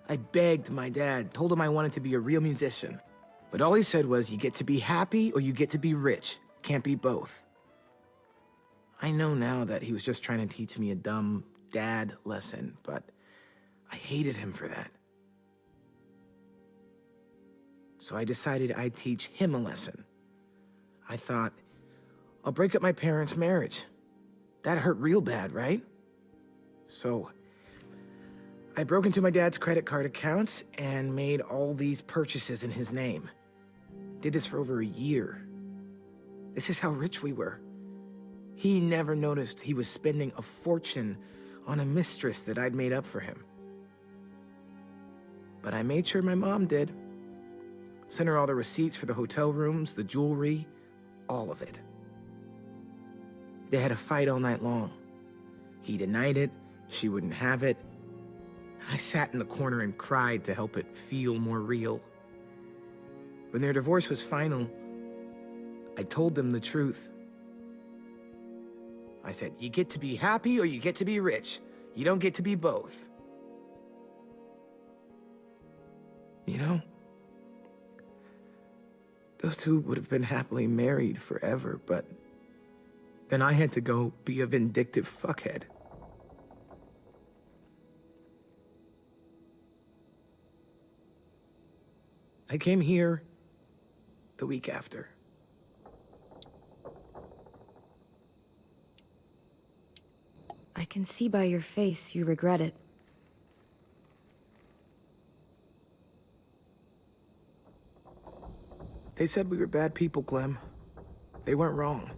I begged my dad, told him I wanted to be a real musician. But all he said was, you get to be happy or you get to be rich. Can't be both. I know now that he was just trying to teach me a dumb dad lesson, but I hated him for that. So I decided I'd teach him a lesson. I thought, I'll break up my parents' marriage. That hurt real bad, right? So I broke into my dad's credit card accounts and made all these purchases in his name. Did this for over a year. This is how rich we were. He never noticed he was spending a fortune on a mistress that I'd made up for him. But I made sure my mom did. Sent her all the receipts for the hotel rooms, the jewelry, all of it. They had a fight all night long. He denied it, she wouldn't have it. I sat in the corner and cried to help it feel more real. When their divorce was final, I told them the truth. I said, you get to be happy or you get to be rich. You don't get to be both. You know, those two would have been happily married forever, but then I had to go be a vindictive fuckhead. I came here the week after. I can see by your face you regret it. They said we were bad people, Clem. They weren't wrong.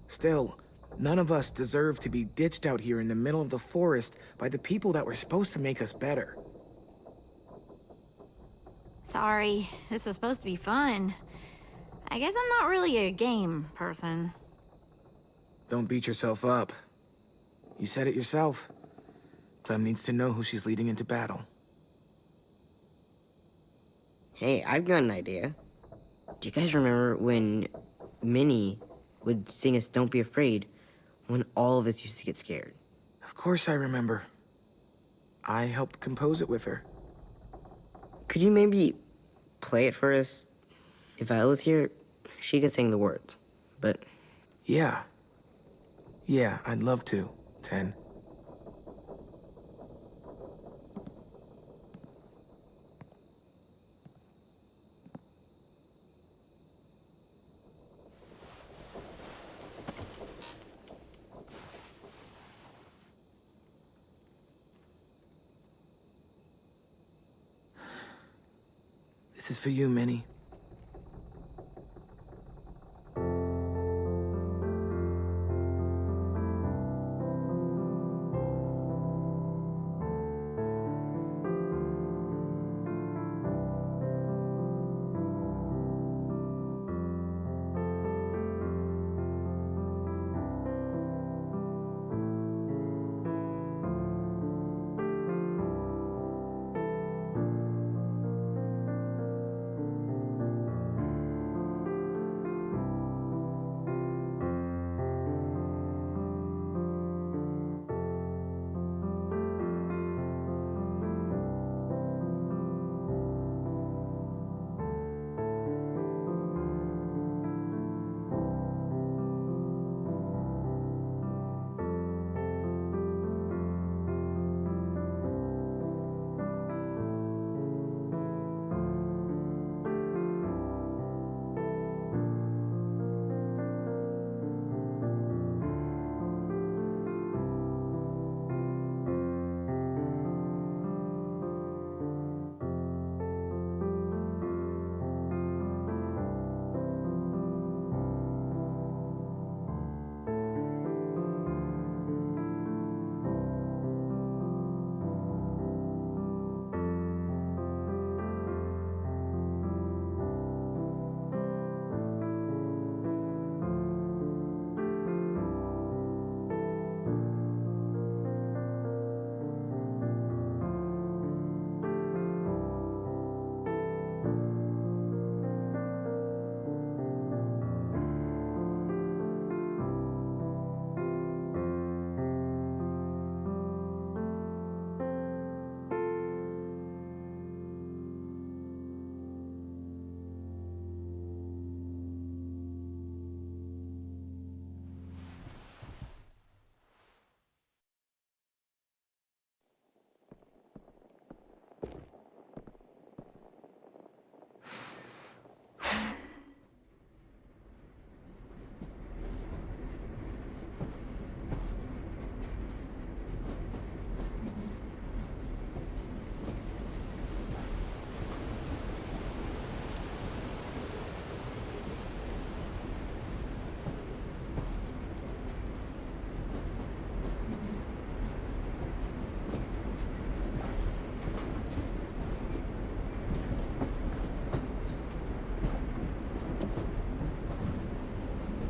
Still, none of us deserve to be ditched out here in the middle of the forest by the people that were supposed to make us better. Sorry, this was supposed to be fun. I guess I'm not really a game person. Don't beat yourself up. You said it yourself. Clem needs to know who she's leading into battle. Hey, I've got an idea. Do you guys remember when Minnie would sing us Don't Be Afraid when all of us used to get scared. Of course I remember. I helped compose it with her. Could you maybe play it for us? If I was here, she could sing the words, but... Yeah. Yeah, I'd love to, Ten. This is for you, Minnie.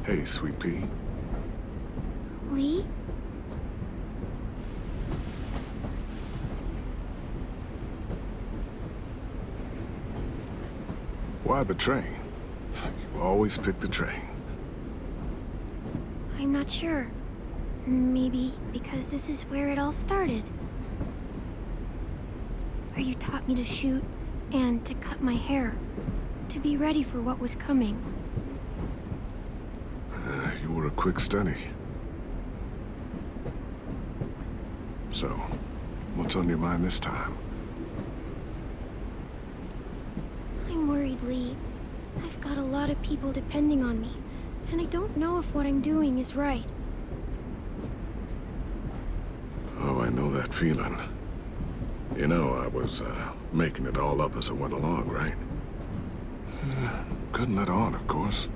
Hey, Sweet Pea. Lee? Why the train? You always pick the train. I'm not sure. Maybe because this is where it all started. Where you taught me to shoot and to cut my hair. To be ready for what was coming. You were a quick study. So, what's on your mind this time? I'm worried, Lee. I've got a lot of people depending on me, and I don't know if what I'm doing is right. Oh, I know that feeling. You know, I was, making it all up as I went along, right? Couldn't let on, of course.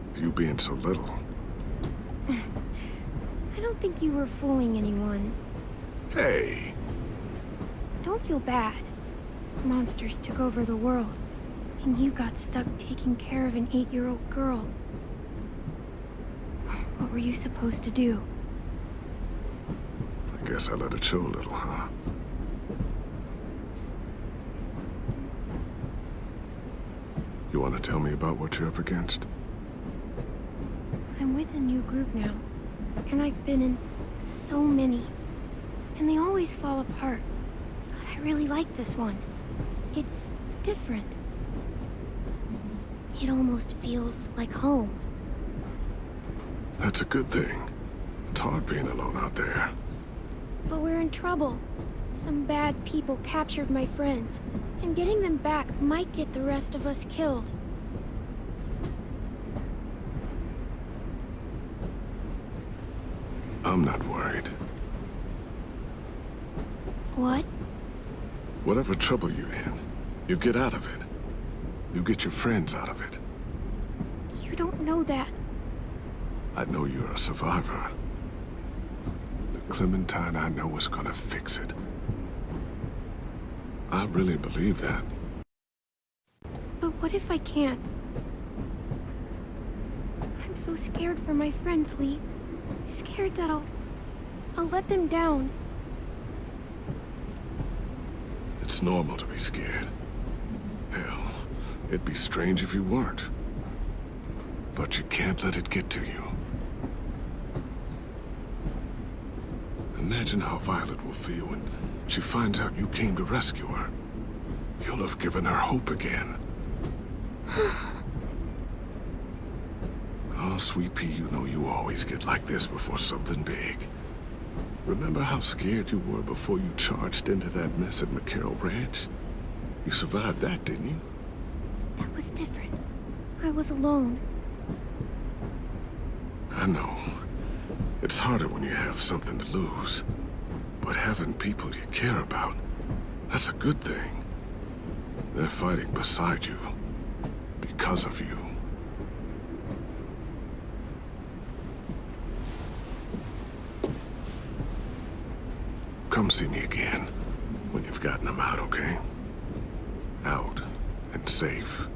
With you being so little. I don't think you were fooling anyone. Hey! Don't feel bad. Monsters took over the world, and you got stuck taking care of an 8-year-old girl. What were you supposed to do? I guess I let it show a little, huh? You want to tell me about what you're up against? I'm with a new group now, and I've been in so many, and they always fall apart. But I really like this one. It's different. It almost feels like home. That's a good thing. It's hard being alone out there. But we're in trouble. Some bad people captured my friends, and getting them back might get the rest of us killed. I'm not worried. What? Whatever trouble you're in, you get out of it. You get your friends out of it. You don't know that. I know you're a survivor. The Clementine I know is gonna fix it. I really believe that. But what if I can't? I'm so scared for my friends, Lee. Scared that I'll let them down. It's normal to be scared. Hell, it'd be strange if you weren't. But you can't let it get to you. Imagine how Violet will feel when she finds out you came to rescue her. You'll have given her hope again. Oh, Sweet Pea, you know you always get like this before something big. Remember how scared you were before you charged into that mess at McCarroll Ranch? You survived that, didn't you? That was different. I was alone. I know. It's harder when you have something to lose. But having people you care about, that's a good thing. They're fighting beside you. Because of you. Come see me again when you've gotten them out, okay? Out and safe.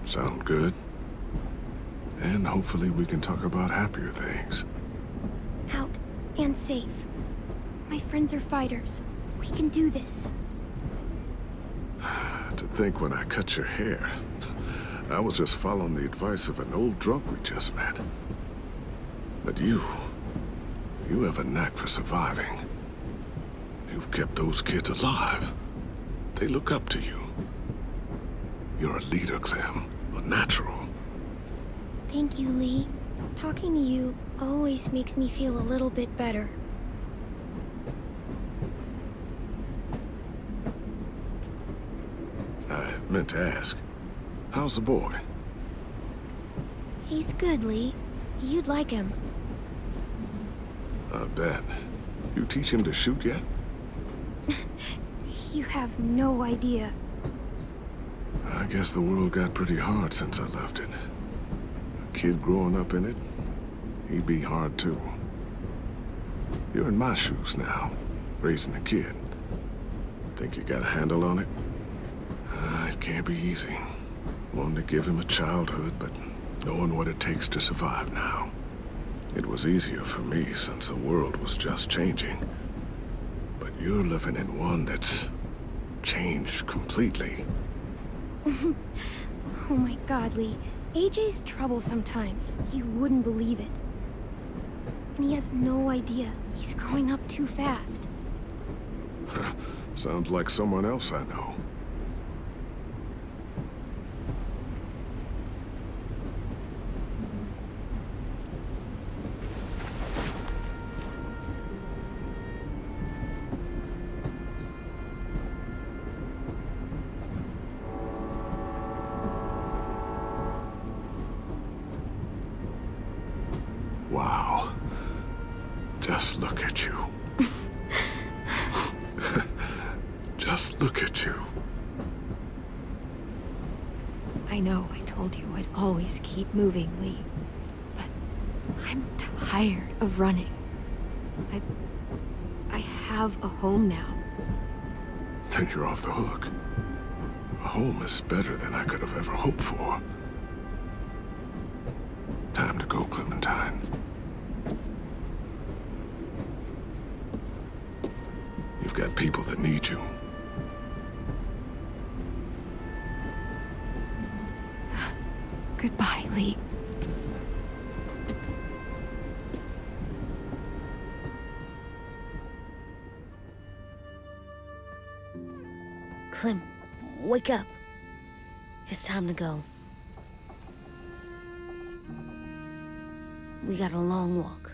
Sound good? And hopefully we can talk about happier things. Out and safe. My friends are fighters. We can do this. To think when I cut your hair, I was just following the advice of an old drunk we just met. But you have a knack for surviving. You've kept those kids alive. They look up to you. You're a leader, Clem. A natural. Thank you, Lee. Talking to you always makes me feel a little bit better. I meant to ask, how's the boy? He's good, Lee. You'd like him. I bet. You teach him to shoot yet? You have no idea. I guess the world got pretty hard since I left it. A kid growing up in it, he'd be hard too. You're in my shoes now, raising a kid. Think you got a handle on it? It can't be easy. Wanting to give him a childhood, but knowing what it takes to survive now. It was easier for me since the world was just changing. But you're living in one that's changed completely. Oh my God, Lee. AJ's trouble sometimes. You wouldn't believe it. And he has no idea. He's growing up too fast. Sounds like someone else I know. Wow. Just look at you. Just look at you. I know I told you I'd always keep moving, Lee. But I'm tired of running. I have a home now. Then you're off the hook. A home is better than I could have ever hoped for. Time to go, Clementine. You've got people that need you. Goodbye, Lee. Clem, wake up. It's time to go. We got a long walk.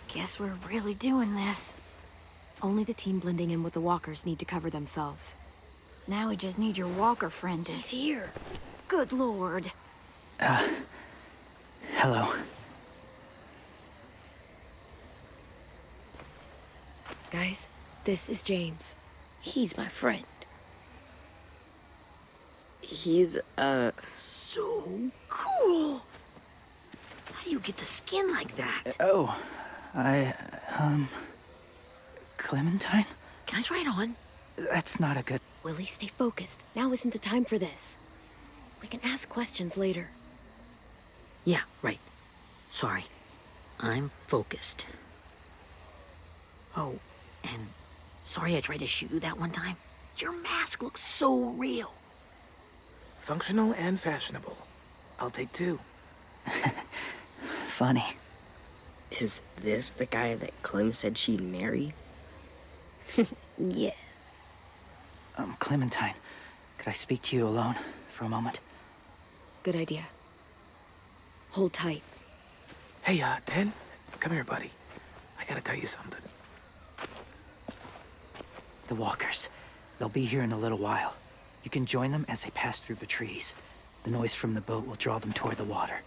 Guess we're really doing this. Only the team blending in with the walkers need to cover themselves. Now we just need your walker friend to... He's here. Good lord. Hello. Guys, this is James. He's my friend. He's, so cool. How do you get the skin like that? Oh, Clementine? Can I try it on? That's not a good... Willie, stay focused. Now isn't the time for this. We can ask questions later. Yeah, right. Sorry. I'm focused. Oh, and sorry I tried to shoot you that one time. Your mask looks so real. Functional and fashionable. I'll take two. Funny. Is this the guy that Clem said she'd marry? Yeah. Clementine, could I speak to you alone for a moment? Good idea. Hold tight. Hey, Ten, come here, buddy. I gotta tell you something. The walkers. They'll be here in a little while. You can join them as they pass through the trees. The noise from the boat will draw them toward the water.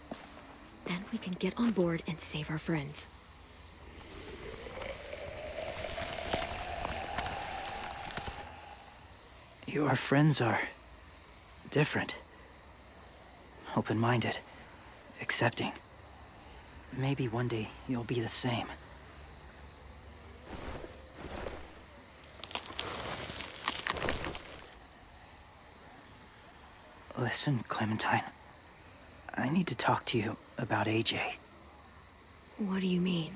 Then we can get on board and save our friends. Your friends are... different. Open-minded. Accepting. Maybe one day you'll be the same. Listen, Clementine. I need to talk to you about AJ. What do you mean?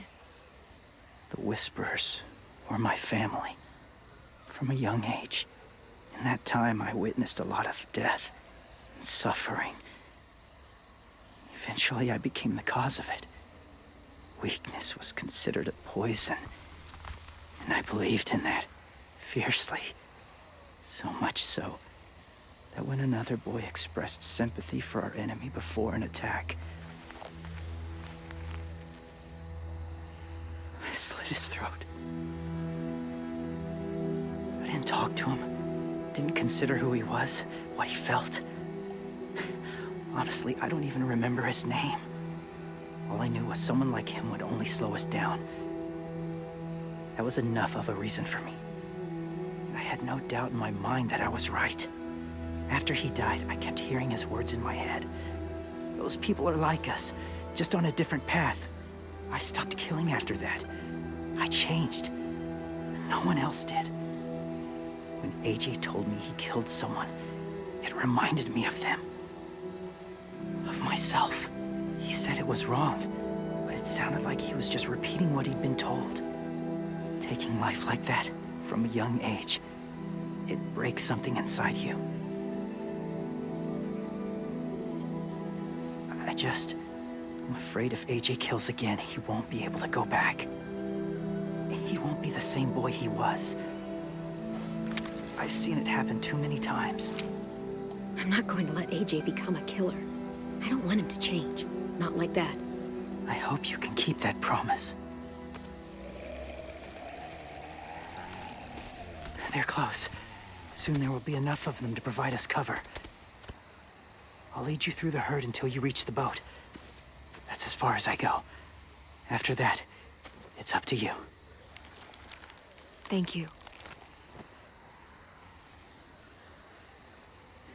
The Whisperers were my family. From a young age. In that time, I witnessed a lot of death and suffering. Eventually, I became the cause of it. Weakness was considered a poison. And I believed in that, fiercely. So much so, that when another boy expressed sympathy for our enemy before an attack, I slit his throat. I didn't talk to him. Didn't consider who he was, what he felt. Honestly, I don't even remember his name. All I knew was someone like him would only slow us down. That was enough of a reason for me. I had no doubt in my mind that I was right. After he died, I kept hearing his words in my head. Those people are like us, just on a different path. I stopped killing after that. I changed. No one else did. When AJ told me he killed someone, it reminded me of them. Of myself. He said it was wrong, but it sounded like he was just repeating what he'd been told. Taking life like that, from a young age, it breaks something inside you. I'm afraid if AJ kills again, he won't be able to go back. He won't be the same boy he was. I've seen it happen too many times. I'm not going to let AJ become a killer. I don't want him to change. Not like that. I hope you can keep that promise. They're close. Soon there will be enough of them to provide us cover. I'll lead you through the herd until you reach the boat. That's as far as I go. After that, it's up to you. Thank you.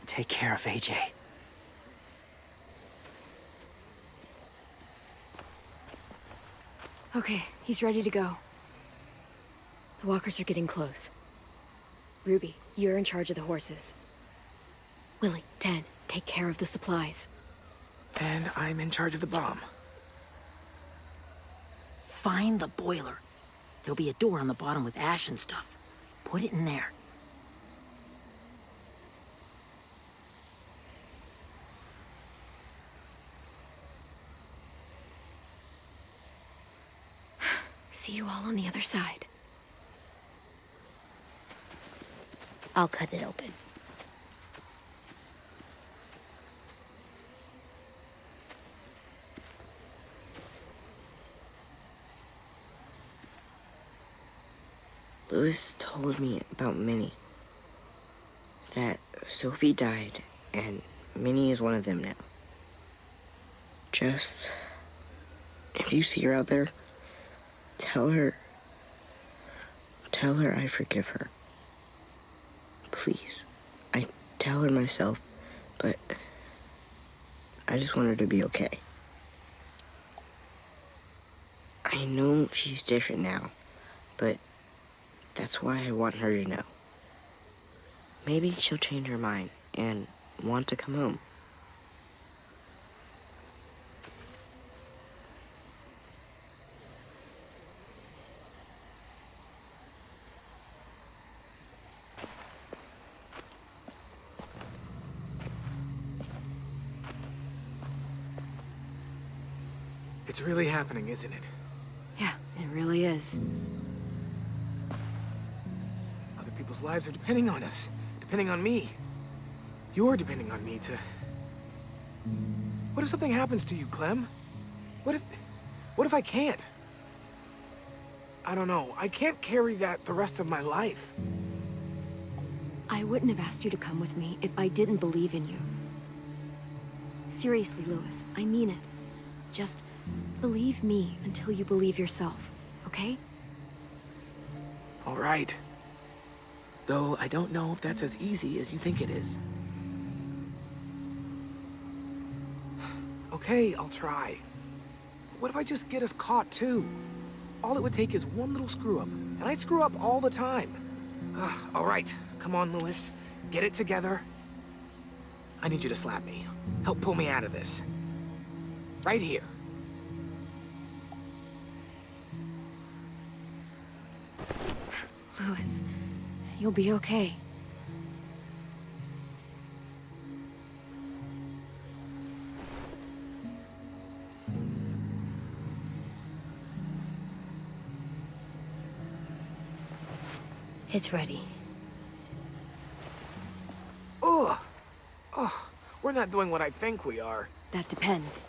Take care of AJ. Okay, he's ready to go. The walkers are getting close. Ruby, you're in charge of the horses. Willie, Ted, take care of the supplies. And I'm in charge of the bomb. Find the boiler. There'll be a door on the bottom with ash and stuff. Put it in there. See you all on the other side. I'll cut it open. Louis told me about Minnie. That Sophie died, and Minnie is one of them now. Just... if you see her out there, tell her I forgive her. Please. I tell her myself, but I just want her to be okay. I know she's different now, but that's why I want her to know. Maybe she'll change her mind and want to come home. It's really happening, isn't it? Yeah, it really is. Other people's lives are depending on us. Depending on me. You're depending on me to... What if something happens to you, Clem? What if I can't? I don't know. I can't carry that the rest of my life. I wouldn't have asked you to come with me if I didn't believe in you. Seriously, Louis, I mean it. Just believe me until you believe yourself, okay? All right. Though I don't know if that's as easy as you think it is. Okay, I'll try. What if I just get us caught too? All it would take is one little screw up, and I'd screw up all the time. All right, come on, Louis. Get it together. I need you to slap me. Help pull me out of this. Right here. Louis, you'll be okay. It's ready. Ugh! Ugh, we're not doing what I think we are. That depends.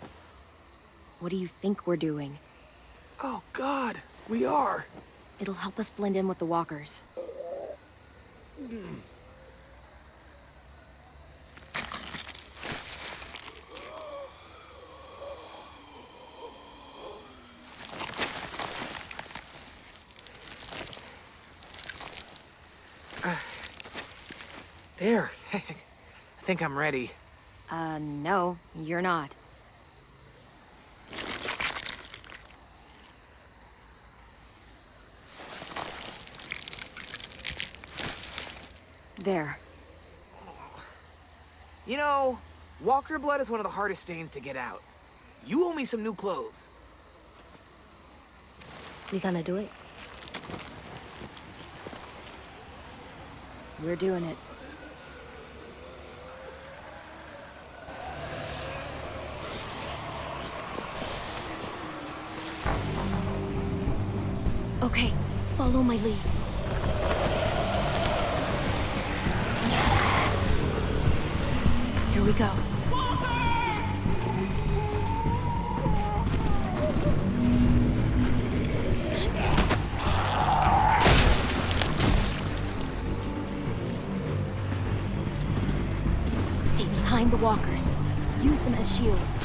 What do you think we're doing? Oh, God, we are. It'll help us blend in with the walkers. There. I think I'm ready. No, you're not. There. You know, walker blood is one of the hardest stains to get out. You owe me some new clothes. We gonna do it? We're doing it. Okay, follow my lead. Here we go. find the walkers. Use them as shields.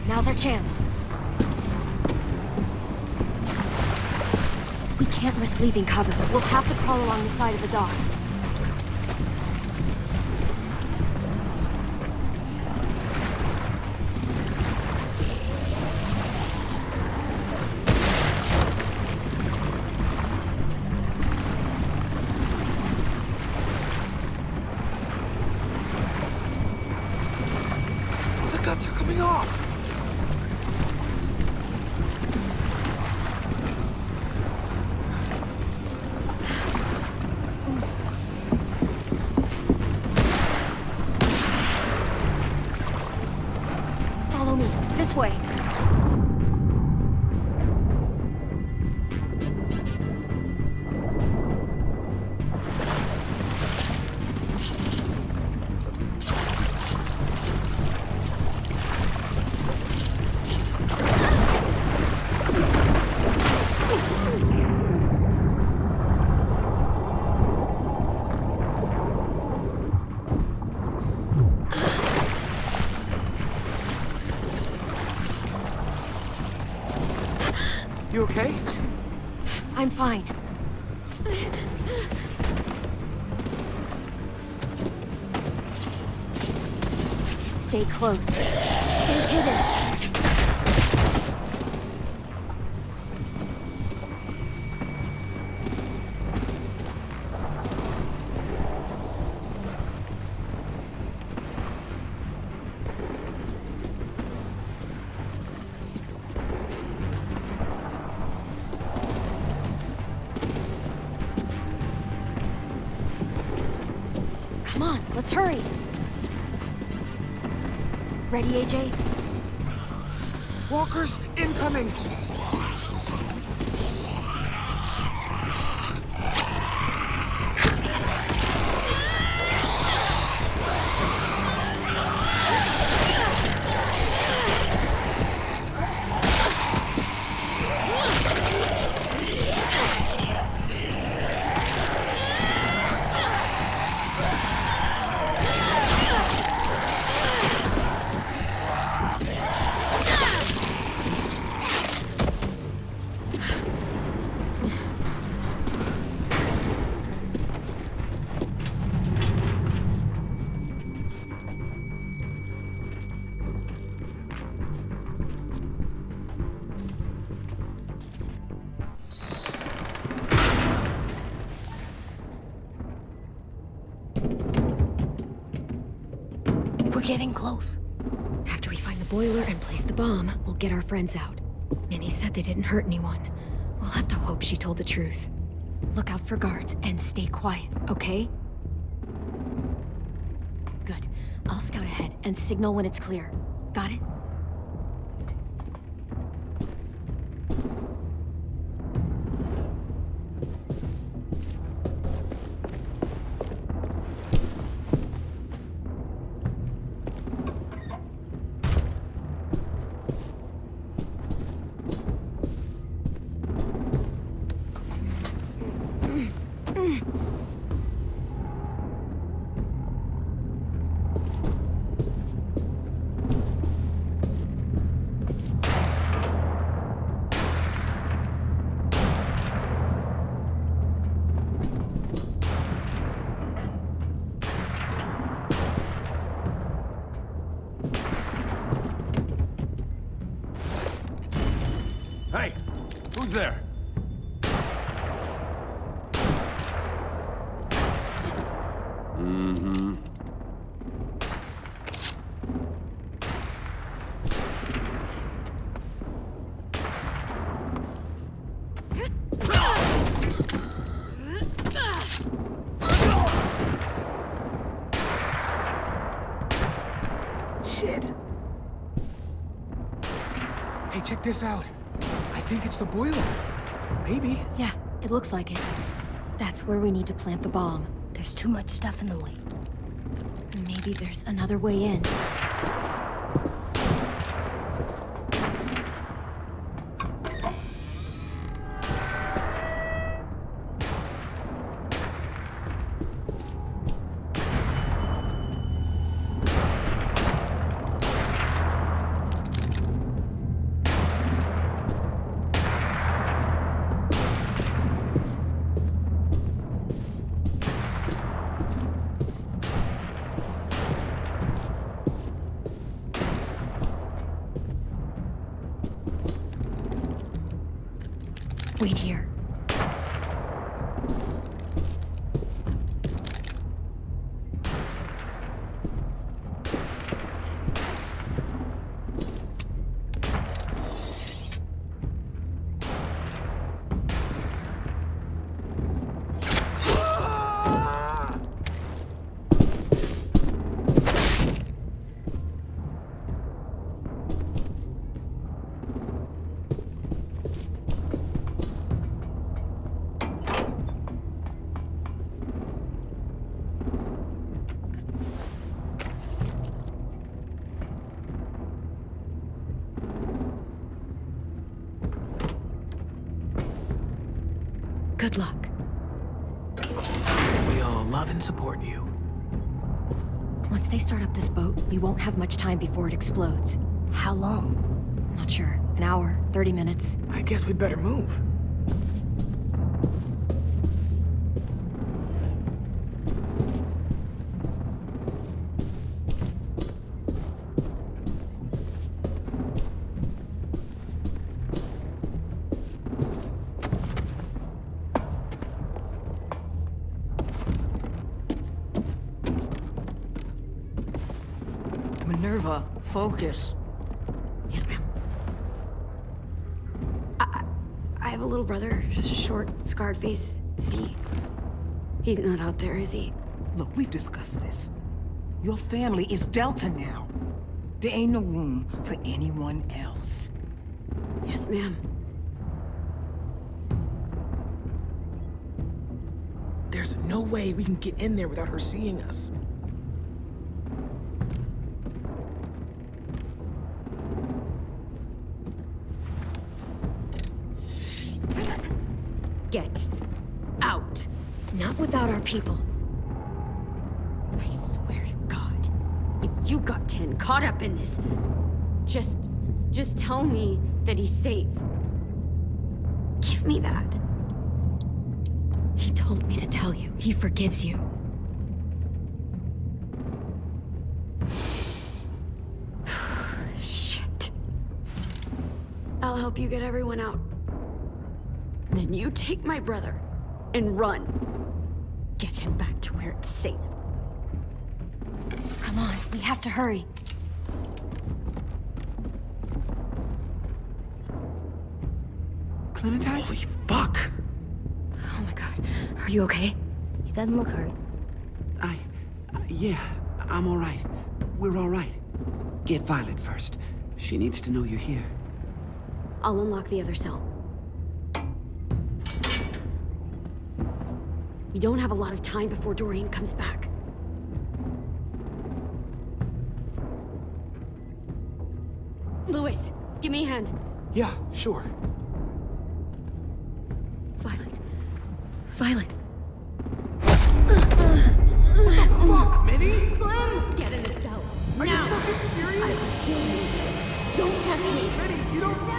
Now's our chance. We can't risk leaving cover. We'll have to crawl along the side of the dock. The guts are coming off! This way. You okay? I'm fine. Stay close. Stay hidden. Come on, let's hurry. Ready, AJ? Walkers incoming! We're getting close. After we find the boiler and place the bomb, we'll get our friends out. Minnie said they didn't hurt anyone. We'll have to hope she told the truth. Look out for guards and stay quiet, okay? Good. I'll scout ahead and signal when it's clear. Got it? Move there! Mm-hmm. Shit! Hey, check this out. I think it's the boiler. Maybe. Yeah, it looks like it. That's where we need to plant the bomb. There's too much stuff in the way. Maybe there's another way in. Wait here. Good luck. We all love and support you. Once they start up this boat, we won't have much time before it explodes. How long? Not sure. An hour, 30 minutes. I guess we'd better move. Minerva, focus. Yes, ma'am. I have a little brother, just a short, scarred face. See? He's not out there, is he? Look, we've discussed this. Your family is Delta now. There ain't no room for anyone else. Yes, ma'am. There's no way we can get in there without her seeing us. Get out. Not without our people. I swear to God, if you got 10 caught up in this, just tell me that he's safe. Give me that. He told me to tell you. He forgives you. Shit. I'll help you get everyone out. Then you take my brother and run. Get him back to where it's safe. Come on, we have to hurry. Clementine? Holy fuck! Oh my God, are you okay? He doesn't look hurt. Yeah, I'm all right. We're all right. Get Violet first. She needs to know you're here. I'll unlock the other cell. We don't have a lot of time before Dorian comes back. Louis, give me a hand. Yeah, sure. Violet. Violet. What the fuck, Minnie? Clem! Get in the cell. Are now! you fucking serious? I will kill you. Don't touch me. Minnie, you don't know.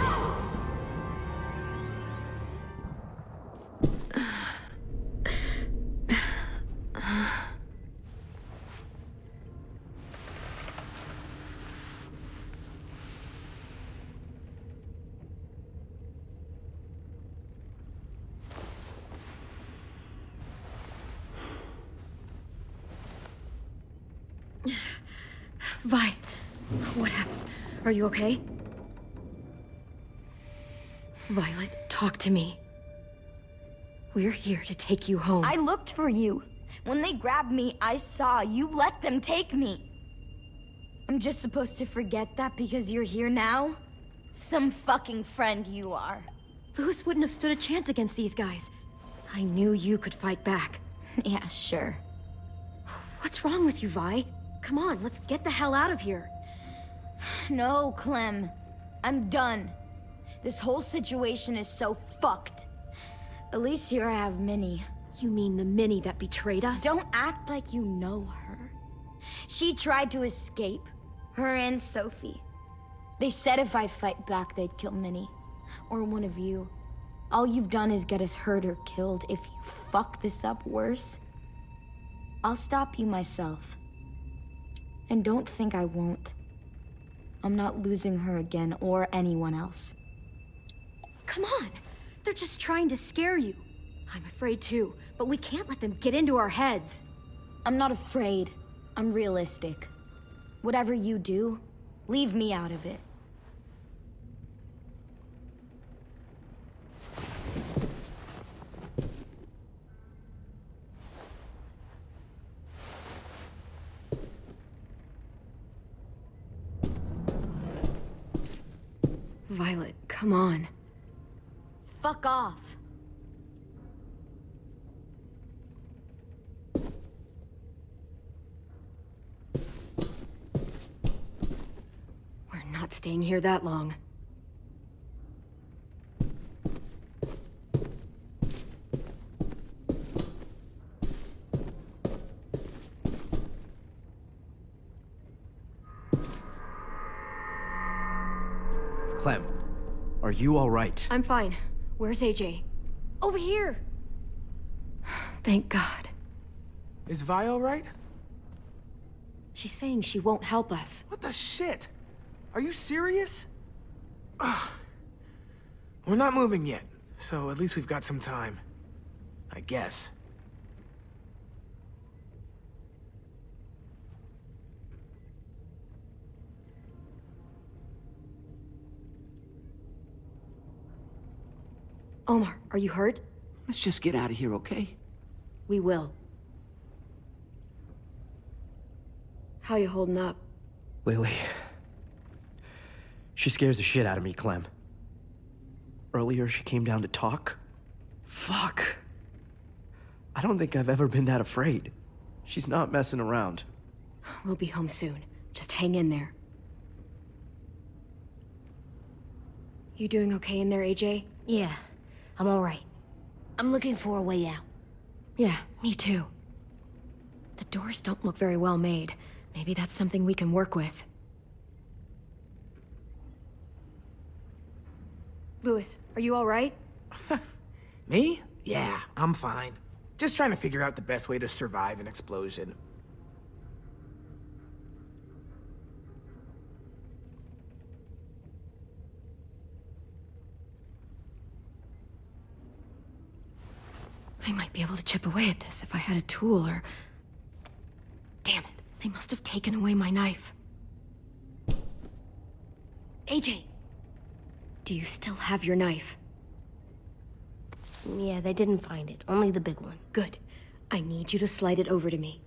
Vi, what happened? Are you okay? Violet, talk to me. We're here to take you home. I looked for you. When they grabbed me, I saw you let them take me. I'm just supposed to forget that because you're here now? Some fucking friend you are. Louis wouldn't have stood a chance against these guys. I knew you could fight back. Yeah, sure. What's wrong with you, Vi? Come on, let's get the hell out of here. No, Clem. I'm done. This whole situation is so fucked. At least here I have Minnie. You mean the Minnie that betrayed us? Don't act like you know her. She tried to escape. Her and Sophie. They said if I fight back, they'd kill Minnie. Or one of you. All you've done is get us hurt or killed. If you fuck this up worse, I'll stop you myself. And don't think I won't. I'm not losing her again or anyone else. Come on! They're just trying to scare you. I'm afraid too, but we can't let them get into our heads. I'm not afraid. I'm realistic. Whatever you do, leave me out of it. Violet, come on. Fuck off. We're not staying here that long. Clem, are you all right? I'm fine. Where's AJ? Over here! Thank God. Is Vi all right? She's saying she won't help us. What the shit? Are you serious? Ugh. We're not moving yet, so at least we've got some time. I guess. Omar, are you hurt? Let's just get out of here, okay? We will. How you holding up? Lily. She scares the shit out of me, Clem. Earlier, she came down to talk. Fuck. I don't think I've ever been that afraid. She's not messing around. We'll be home soon. Just hang in there. You doing okay in there, AJ? Yeah, I'm all right. I'm looking for a way out. Yeah, me too. The doors don't look very well made. Maybe that's something we can work with. Louis, are you all right? Me? Yeah, I'm fine. Just trying to figure out the best way to survive an explosion. I might be able to chip away at this if I had a tool or... Damn it, they must have taken away my knife. AJ! Do you still have your knife? Yeah, they didn't find it. Only the big one. Good. I need you to slide it over to me.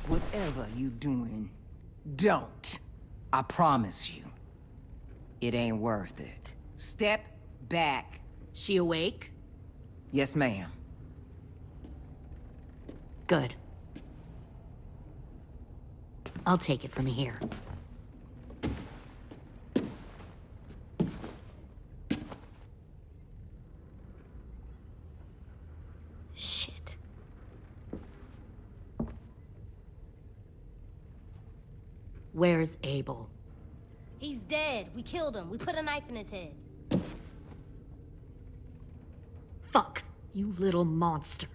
Whatever you doing, don't. I promise you. It ain't worth it. Step back. She awake? Yes, ma'am. Good. I'll take it from here. Shit. Where's Abel? He's dead. We killed him. We put a knife in his head. Fuck, you little monster.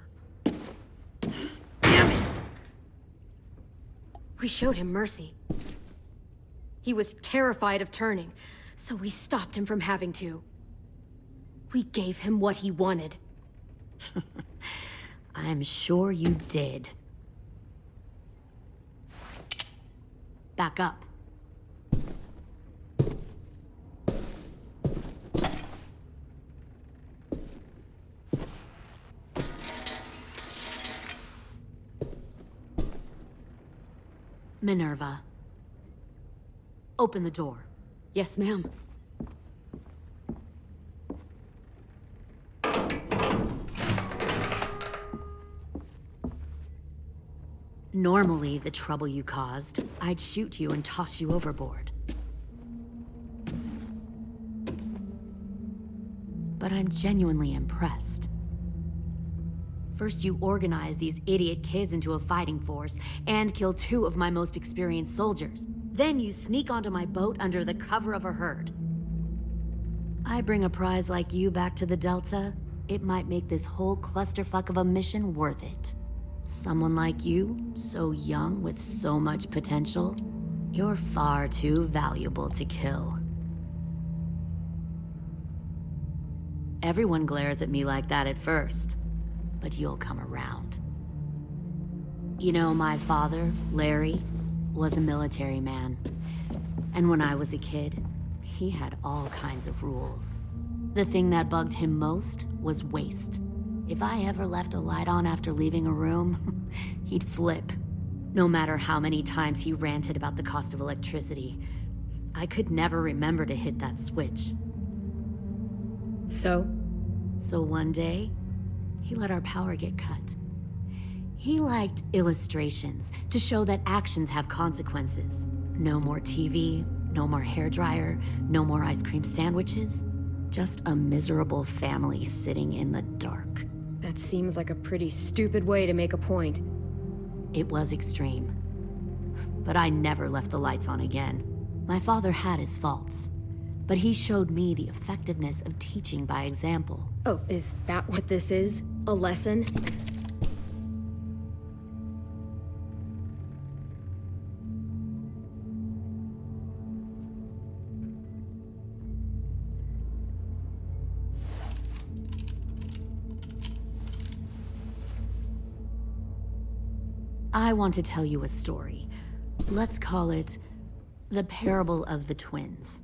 We showed him mercy. He was terrified of turning, so we stopped him from having to. We gave him what he wanted. I'm sure you did. Back up. Minerva. Open the door. Yes, ma'am. Normally, the trouble you caused, I'd shoot you and toss you overboard. But I'm genuinely impressed. First, you organize these idiot kids into a fighting force and kill 2 of my most experienced soldiers. Then you sneak onto my boat under the cover of a herd. I bring a prize like you back to the Delta, it might make this whole clusterfuck of a mission worth it. Someone like you, so young with so much potential, you're far too valuable to kill. Everyone glares at me like that at first, but you'll come around. You know, my father, Larry, was a military man. And when I was a kid, he had all kinds of rules. The thing that bugged him most was waste. If I ever left a light on after leaving a room, he'd flip. No matter how many times he ranted about the cost of electricity, I could never remember to hit that switch. So one day, he let our power get cut. He liked illustrations to show that actions have consequences. No more TV, no more hairdryer, no more ice cream sandwiches. Just a miserable family sitting in the dark. That seems like a pretty stupid way to make a point. It was extreme. But I never left the lights on again. My father had his faults, but he showed me the effectiveness of teaching by example. Oh, is that what this is? A lesson? I want to tell you a story. Let's call it the Parable of the Twins.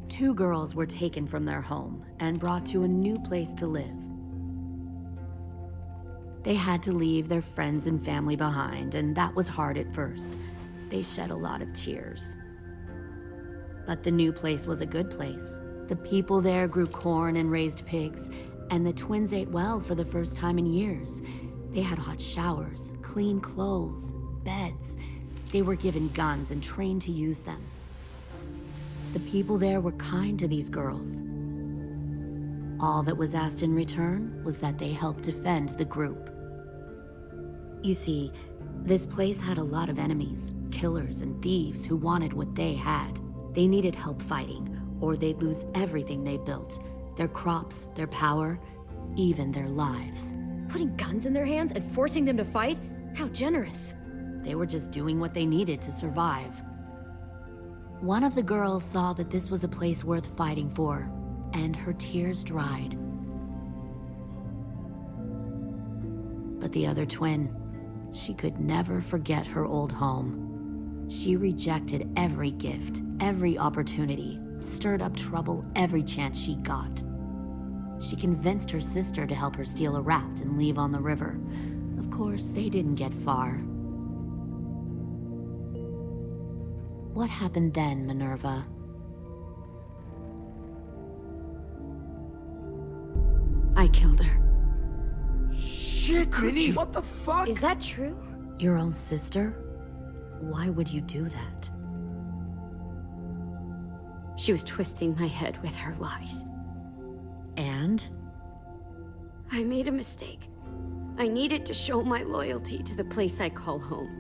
2 girls were taken from their home and brought to a new place to live. They had to leave their friends and family behind, and that was hard at first. They shed a lot of tears. But the new place was a good place. The people there grew corn and raised pigs, and the twins ate well for the first time in years. They had hot showers, clean clothes, beds. They were given guns and trained to use them. The people there were kind to these girls. All that was asked in return was that they help defend the group. You see, this place had a lot of enemies, killers and thieves who wanted what they had. They needed help fighting, or they'd lose everything they built. Their crops, their power, even their lives. Putting guns in their hands and forcing them to fight? How generous. They were just doing what they needed to survive. One of the girls saw that this was a place worth fighting for, and her tears dried. But the other twin, she could never forget her old home. She rejected every gift, every opportunity, stirred up trouble every chance she got. She convinced her sister to help her steal a raft and leave on the river. Of course, they didn't get far. What happened then, Minerva? I killed her. Shit, Minnie! What the fuck? Is that true? Your own sister? Why would you do that? She was twisting my head with her lies. And? I made a mistake. I needed to show my loyalty to the place I call home.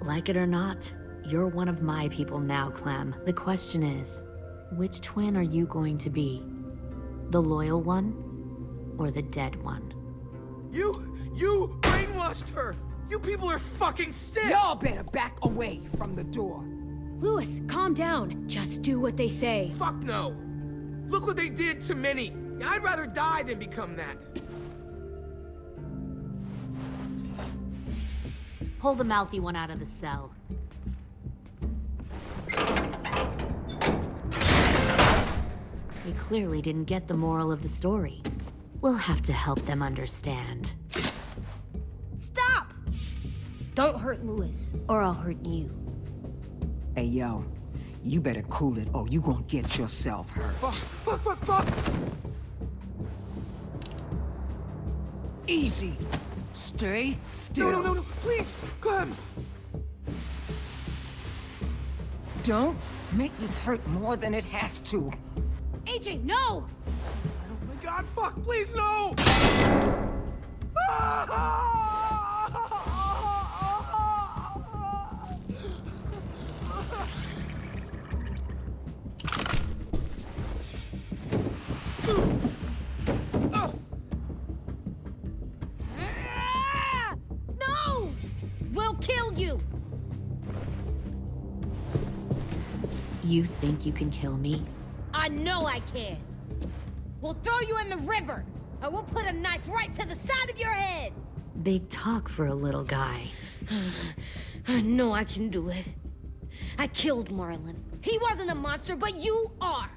Like it or not, you're one of my people now, Clem. The question is, which twin are you going to be? The loyal one, or the dead one? You brainwashed her! You people are fucking sick! Y'all better back away from the door. Louis, calm down. Just do what they say. Fuck no! Look what they did to Minnie! I'd rather die than become that. Pull the mouthy one out of the cell. They clearly didn't get the moral of the story. We'll have to help them understand. Stop! Don't hurt Louis, or I'll hurt you. Hey, yo. You better cool it, or you gonna get yourself hurt. Fuck! Easy. Stay still. No, please, Clem! Don't make this hurt more than it has to. AJ, no! Oh my god, fuck, please, no! No! We'll kill you! You think you can kill me? I know I can. We'll throw you in the river, and we'll put a knife right to the side of your head. Big talk for a little guy. I know I can do it. I killed Marlon. He wasn't a monster, but you are.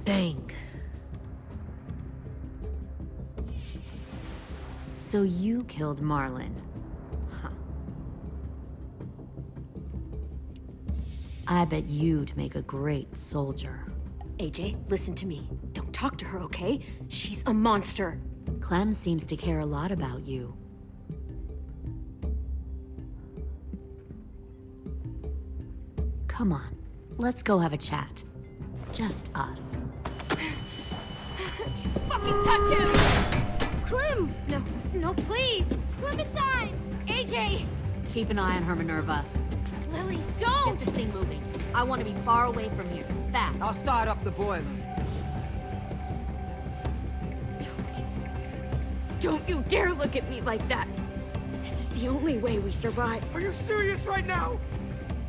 Dang. So you killed Marlon. Huh. I bet you'd make a great soldier. AJ, listen to me. Don't talk to her, okay? She's a monster. Clem seems to care a lot about you. Come on, let's go have a chat. Just us. Fucking touch him! Clem! No, please! Clementine! AJ! Keep an eye on her, Minerva. Lily, Get don't! this thing moving. I want to be far away from here. Fast. I'll start up the boiler. Don't you dare look at me like that! This is the only way we survive. Are you serious right now?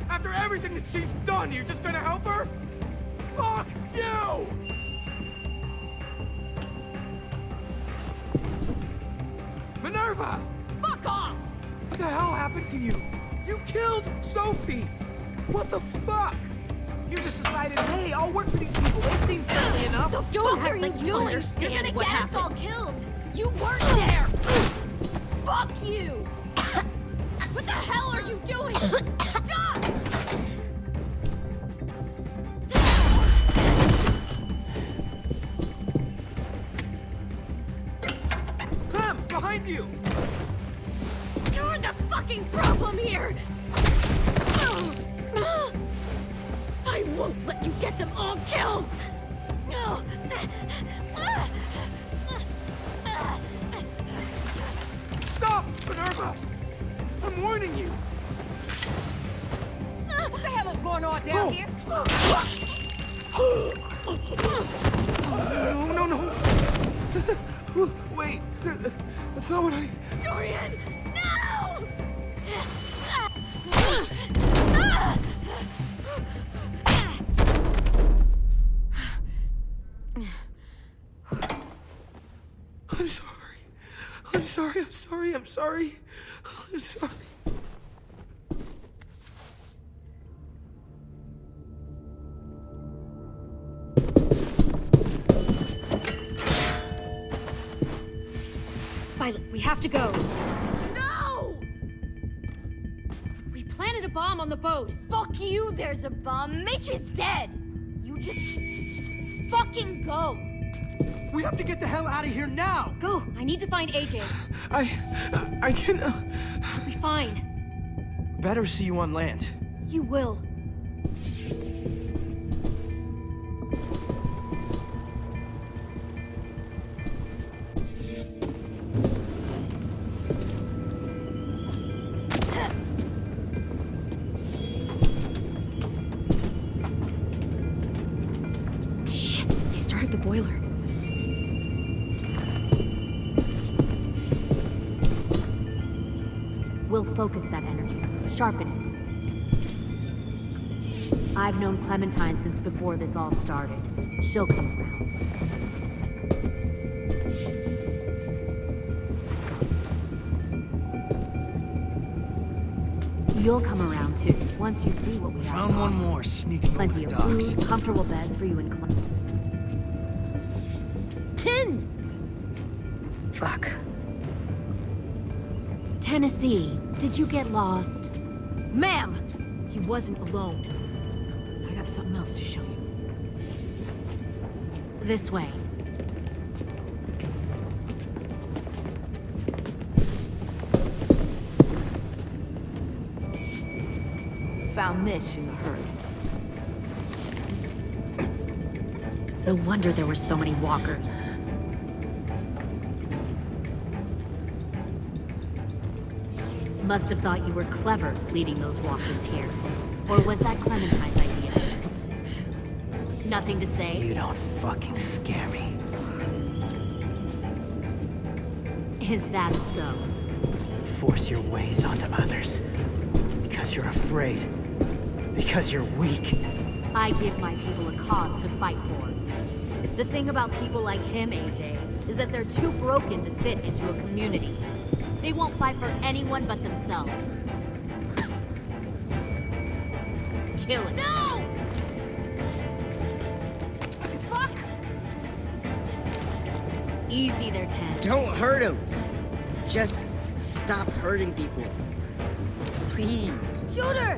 After everything that she's done, you're just gonna help her? Fuck you! Minerva! Fuck off! What the hell happened to you? You killed Sophie! What the fuck? You just decided, hey, I'll work for these people. They seem friendly enough. Don't act are like you you doing? understand You're gonna what get us all happened. killed! You weren't there! Fuck you! What the hell are you doing? Stop! Clem, behind you! You're the fucking problem here! I won't let you get them all killed! Stop, Minerva! I'm warning you! What the hell is going on down here? No. Wait, that's not what I... Dorian, no! I'm sorry. Violet, we have to go. No! We planted a bomb on the boat. Fuck you, there's a bomb. Mitch is dead. You just fucking go. We have to get the hell out of here now! Go! I need to find AJ. I can... You'll be fine. Better see you on land. You will. Shit, they started the boiler. We'll focus that energy, sharpen it. I've known Clementine since before this all started. She'll come around. You'll come around too, once you see what we have. Found one more sneaking over Plenty the of docks. food, comfortable beds for you and Clem. Tin! Fuck. Tennessee, did you get lost? Ma'am! He wasn't alone. I got something else to show you. This way. Found this in a hurry. No wonder there were so many walkers. Must have thought you were clever leading those walkers here. Or was that Clementine's idea? Nothing to say? You don't fucking scare me. Is that so? Force your ways onto others. Because you're afraid. Because you're weak. I give my people a cause to fight for. The thing about people like him, AJ, is that they're too broken to fit into a community. They won't fight for anyone but themselves. Kill it. No! Fuck! Easy there, Ted. Don't hurt him. Just stop hurting people. Please. Shoot her!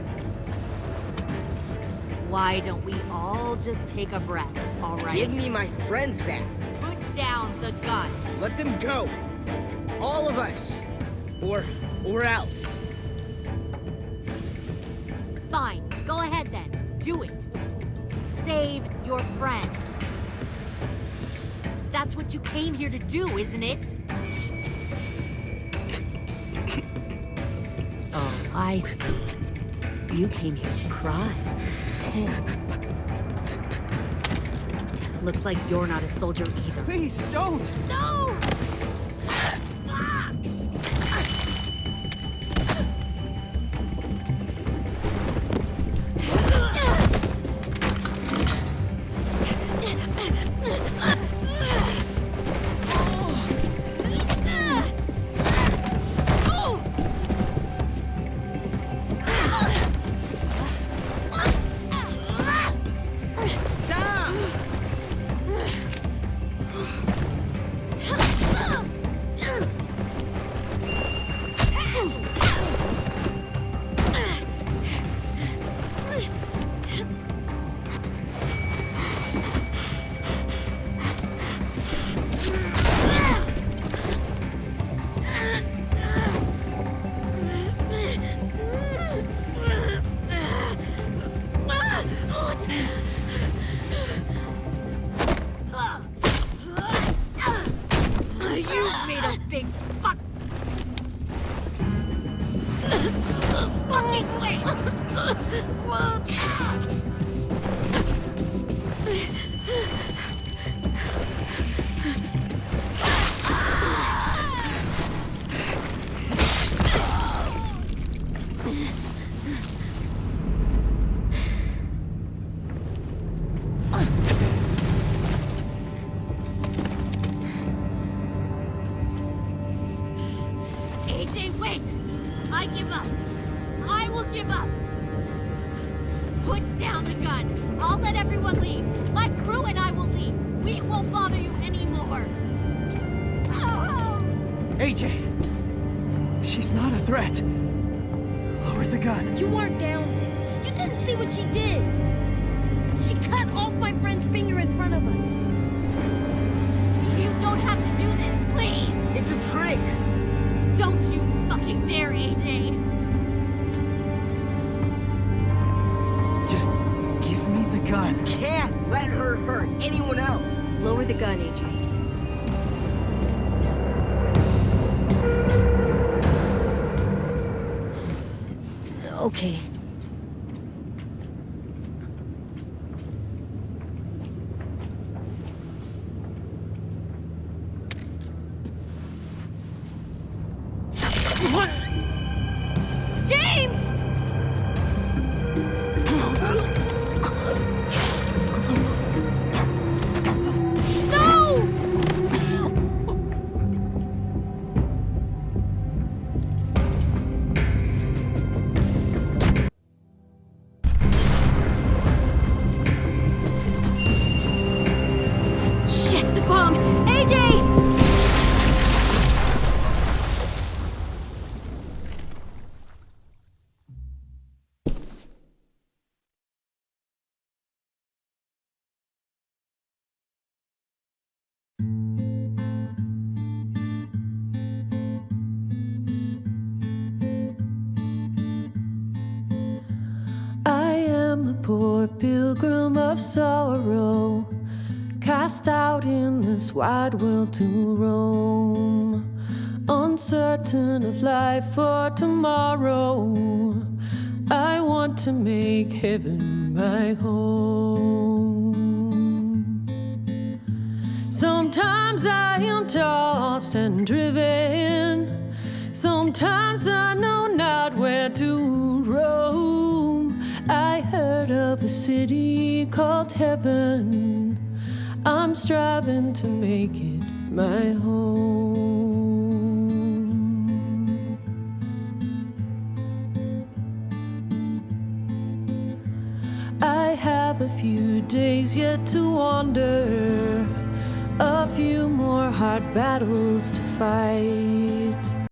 Why don't we all just take a breath, all right? Give me my friends back. Put down the gun. Let them go. All of us. Or else. Fine, go ahead then. Do it. Save your friends. That's what you came here to do, isn't it? Oh, I see. You came here to cry. Tin. Looks like you're not a soldier either. Please, don't! No! You made a big fuck. Fucking wait! AJ, wait! I give up. I will give up. Put down the gun. I'll let everyone leave. My crew and I will leave. We won't bother you anymore. AJ! She's not a threat. Lower the gun. You weren't down there. You didn't see what she did. She cut off my friend's finger in front of us. gun, AJ. Okay. James! No! Shit, the bomb! AJ! I am a poor pilgrim of sorrow, cast out in this wide world to roam, uncertain of life for tomorrow. I want to make heaven my home. Sometimes I am tossed and driven, sometimes I know not where to roam. I heard of a city called heaven, I'm striving to make it my home. I have a few days yet to wander, a few more hard battles to fight.